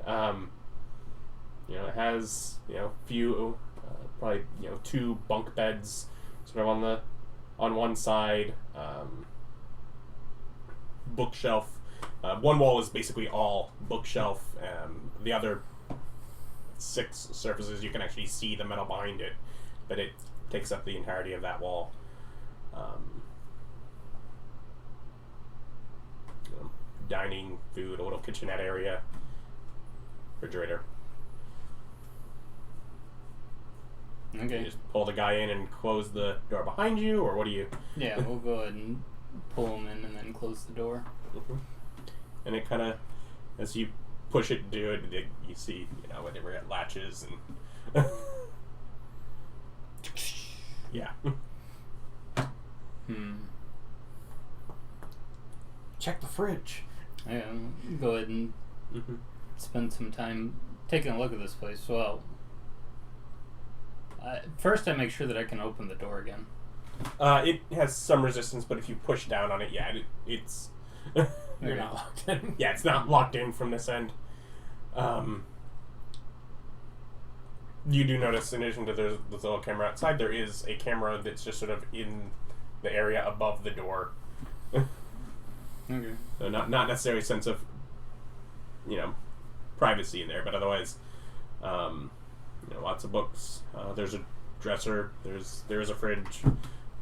It has few, probably 2 bunk beds, sort of on one side. Bookshelf. One wall is basically all bookshelf. The other 6 surfaces you can actually see the metal behind it, but it takes up the entirety of that wall. dining, food, a little kitchenette area, refrigerator. Okay. You just pull the guy in and close the door behind you, or what do you? Yeah, we'll go ahead and pull him in and then close the door. Mm-hmm. And it kind of, as you push it to do it, you see, whenever it latches and. Yeah. Check the fridge. Yeah, go ahead and spend some time taking a look at this place. Well, first I make sure that I can open the door again. It has some resistance, but if you push down on it, it's... You're not locked in. Yeah, it's not locked in from this end. You do notice, in addition to the little camera outside, there is a camera that's just sort of in the area above the door. Okay. So not necessarily a sense of, privacy in there, but otherwise, lots of books. There's a dresser. There's a fridge.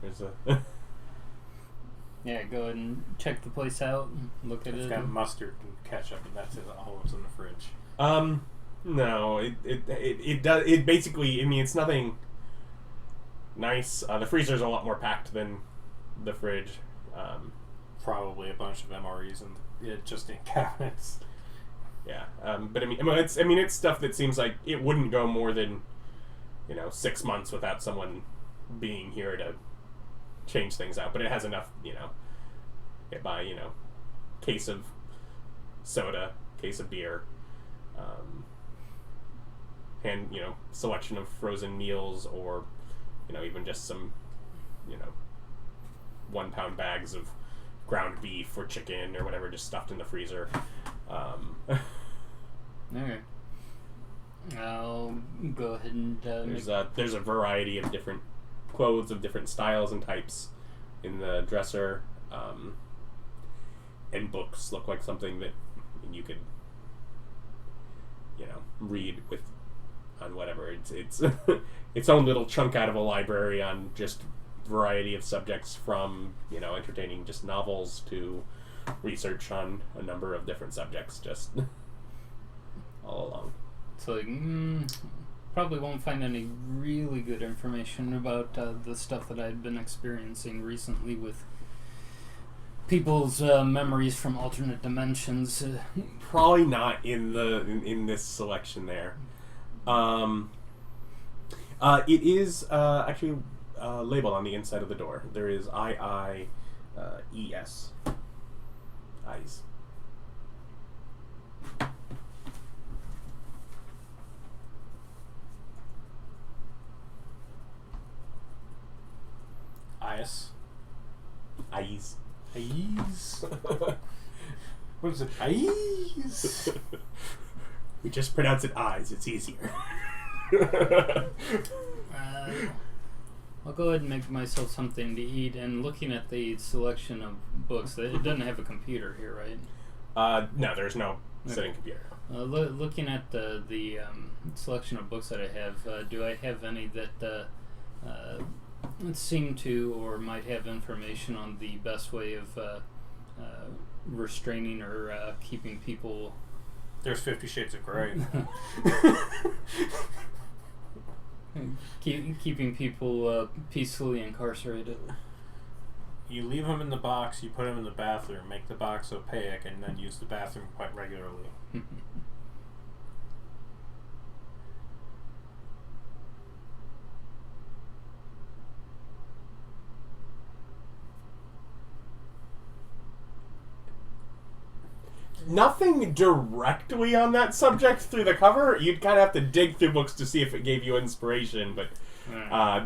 There's a. Yeah, go ahead and check the place out. Look at It's it. got mustard and ketchup, and that's all that's in the fridge. No, it does. It basically, it's nothing nice. The freezer's a lot more packed than the fridge. Probably a bunch of MREs and just in cabinets. Yeah, but it's stuff that seems like it wouldn't go more than 6 months without someone being here to change things out. But it has enough, get by, case of soda, case of beer, and selection of frozen meals, or even just some 1 pound bags of ground beef or chicken or whatever just stuffed in the freezer. Okay. I'll go ahead and there's a variety of different clothes of different styles and types in the dresser, and books look like something that you could read with on whatever it's its own little chunk out of a library on just variety of subjects, from entertaining just novels to research on a number of different subjects, just all along. So probably won't find any really good information about the stuff that I've been experiencing recently with people's memories from alternate dimensions. Probably not in this selection there. It is actually labeled on the inside of the door. There is IIES. Eyes. IIES. Eyes. IIES. What is it? IIES. We just pronounce it eyes. It's easier. I'll go ahead and make myself something to eat. And looking at the selection of books, it doesn't have a computer here, right? No, there's no sitting computer. Looking at the selection of books that I have, do I have any that seem to or might have information on the best way of restraining or keeping people... There's 50 Shades of Grey. keeping people peacefully incarcerated. You leave them in the box, you put them in the bathroom, make the box opaque, and then use the bathroom quite regularly. Nothing directly on that subject through the cover. You'd kind of have to dig through books to see if it gave you inspiration, but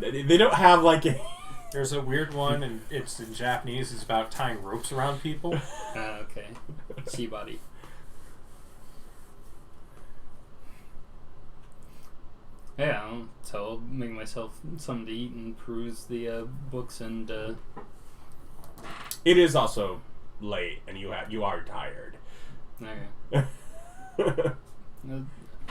they don't have like a... There's a weird one, and it's in Japanese. It's about tying ropes around people. Okay. Seabody. Yeah, so I'll make myself something to eat and peruse the books, and It is also late, and you are tired. okay.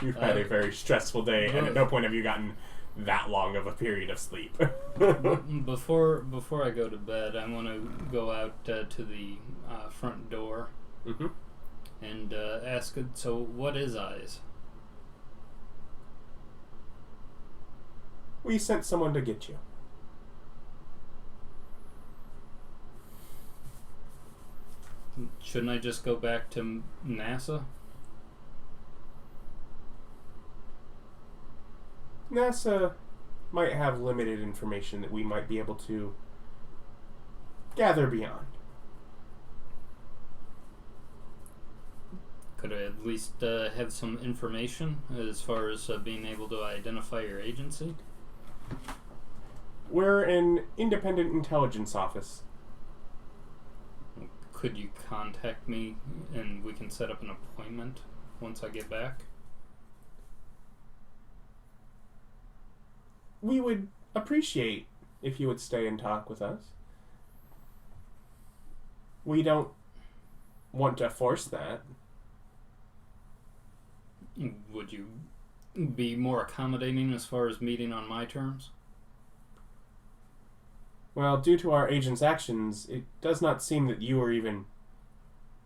You've had a very stressful day, and at no point have you gotten that long of a period of sleep. Before I go to bed, I want to go out to the front door. Mm-hmm. and ask it, so what is IIES? We sent someone to get you. Shouldn't I just go back to NASA? NASA might have limited information that we might be able to gather beyond. Could I at least have some information as far as being able to identify your agency? We're an independent intelligence office. Could you contact me and we can set up an appointment once I get back? We would appreciate if you would stay and talk with us. We don't want to force that. Would you be more accommodating as far as meeting on my terms? Well, due to our agent's actions, it does not seem that you were even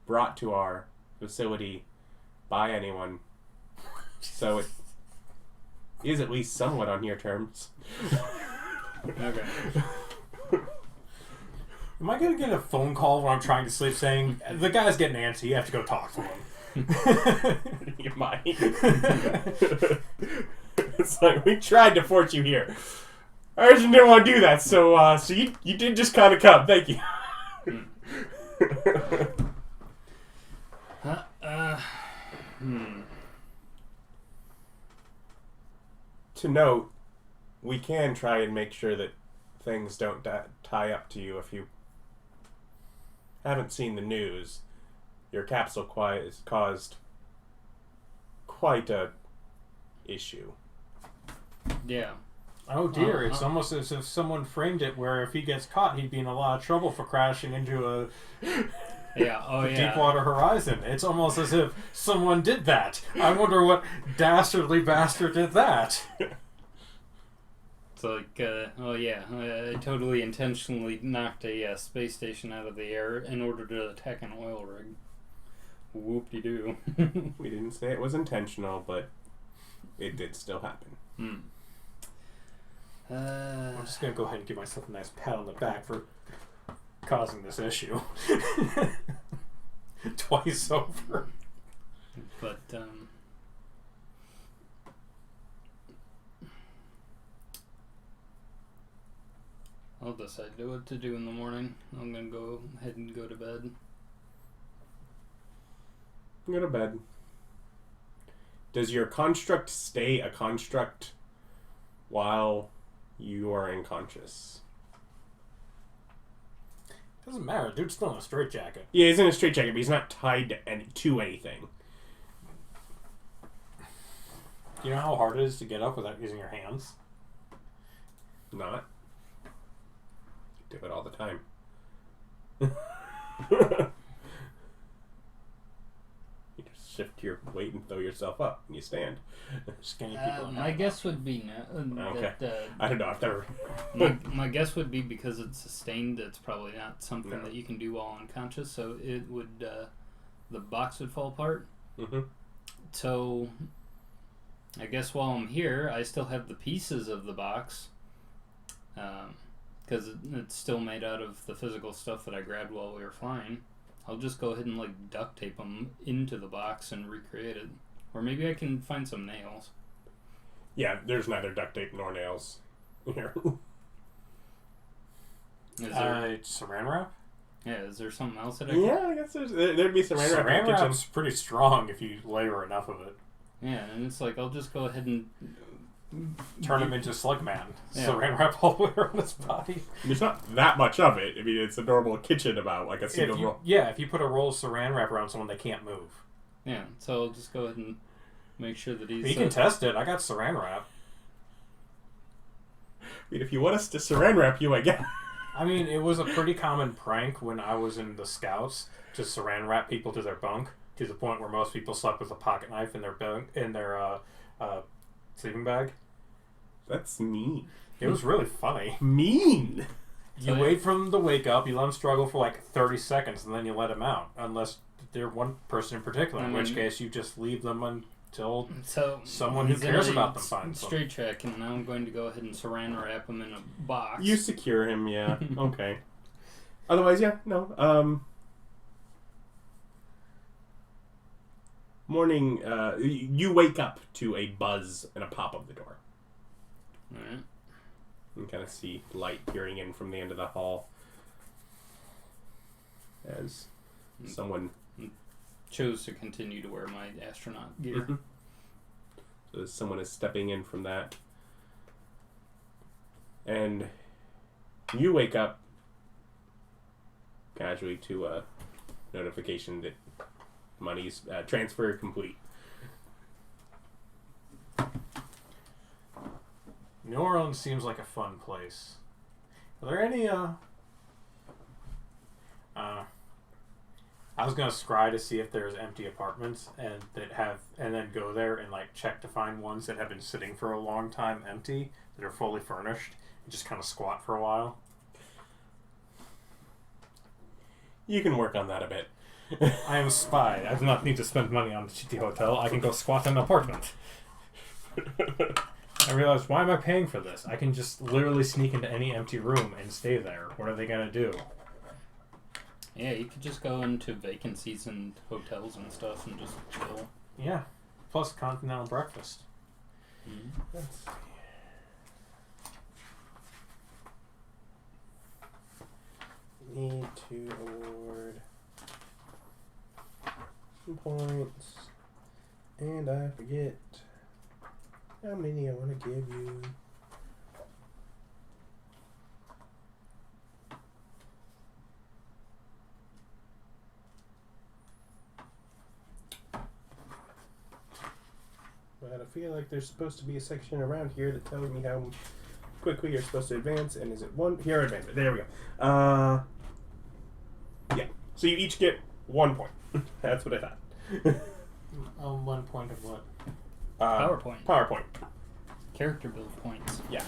brought to our facility by anyone. So it is at least somewhat on your terms. Okay. Am I going to get a phone call when I'm trying to sleep saying, the guy's getting antsy, you have to go talk to him? You might. It's like, we tried to force you here. Arjun didn't want to do that, so you did just kind of come. Thank you. To note, we can try and make sure that things don't tie up to you. If you haven't seen the news, your capsule has caused quite a issue. Yeah. Oh dear, it's almost as if someone framed it where if he gets caught, he'd be in a lot of trouble for crashing into a Deepwater Horizon. It's almost as if someone did that. I wonder what dastardly bastard did that. It's like, I totally intentionally knocked a space station out of the air in order to attack an oil rig. Whoop-de-doo. We didn't say it was intentional, but it did still happen. I'm just going to go ahead and give myself a nice pat on the back for causing this issue. Twice over. But, I'll decide what to do in the morning. I'm going to go ahead and go to bed. Go to bed. Does your construct stay a construct while you are unconscious? Doesn't matter. Dude's still in a straitjacket. Yeah, he's in a straitjacket, but he's not tied to anything. Do you know how hard it is to get up without using your hands? Not. Do it all the time. You just shift your weight and throw yourself up, and you stand. Skinny people. My guess would be Okay. that I don't know. I've never. my guess would be because it's sustained. It's probably not something that you can do while unconscious. So it would the box would fall apart. Mm-hmm. So I guess while I'm here, I still have the pieces of the box. Because it's still made out of the physical stuff that I grabbed while we were flying. I'll just go ahead and duct tape them into the box and recreate it. Or maybe I can find some nails. Yeah, there's neither duct tape nor nails here. Is there, Saran wrap? yeah, is there something else that I can... Yeah, I guess there'd be saran wrap in the kitchen. Wrap's pretty strong if you layer enough of it. Yeah, and it's like, I'll just go ahead and... Turn him into Slugman. Yeah. Saran wrap all the way around his body. There's not that much of it. I mean, it's a normal kitchen about like a single roll. Yeah, if you put a roll of saran wrap around someone, they can't move. Yeah, so I'll just go ahead and make sure that he's... You can test it. I got saran wrap. I mean, if you want us to saran wrap you, I guess. I mean, it was a pretty common prank when I was in the Scouts to saran wrap people to their bunk, to the point where most people slept with a pocket knife in their sleeping bag. That's mean. It was really funny. Mean. You wait for them to wake up, you let them struggle for 30 seconds, and then you let them out. Unless they're one person in particular, in which case you just leave them until someone who he's cares in a about them finds them. straight check, and now I'm going to go ahead and saran wrap him in a box. You secure him, yeah. Okay. Otherwise, yeah, no. Morning, you wake up to a buzz and a pop of the door. Alright. You kind of see light peering in from the end of the hall as someone Chose to continue to wear my astronaut gear. Mm-hmm. So someone is stepping in from that. And you wake up casually to a notification that money's transfer complete. New Orleans seems like a fun place. Are there any, I was gonna scry to see if there's empty apartments and then go there and like check to find ones that have been sitting for a long time empty that are fully furnished and just kind of squat for a while. You can work on that a bit. I am a spy. I do not need to spend money on the shitty hotel. I can go squat in an apartment. I realized, why am I paying for this? I can just literally sneak into any empty room and stay there. What are they gonna do? Yeah, you could just go into vacancies and hotels and stuff and just chill. Yeah. Plus continental breakfast. Mm-hmm. Let's see. Need to award some points. And I forget how many I want to give you. But I feel like there's supposed to be a section around here that tells me how quickly you're supposed to advance. And is it one? Here, advancement. There we go. Yeah. So you each get 1 point. That's what I thought. 1 point of what? PowerPoint. PowerPoint. Character build points. Yeah.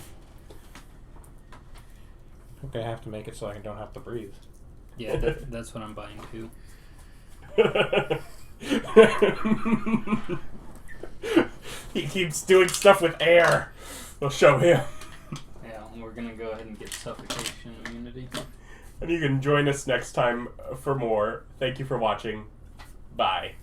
Okay, I have to make it so I don't have to breathe. Yeah, that's what I'm buying too. He keeps doing stuff with air. We'll show him. Yeah, we're gonna go ahead and get suffocation immunity. And you can join us next time for more. Thank you for watching. Bye.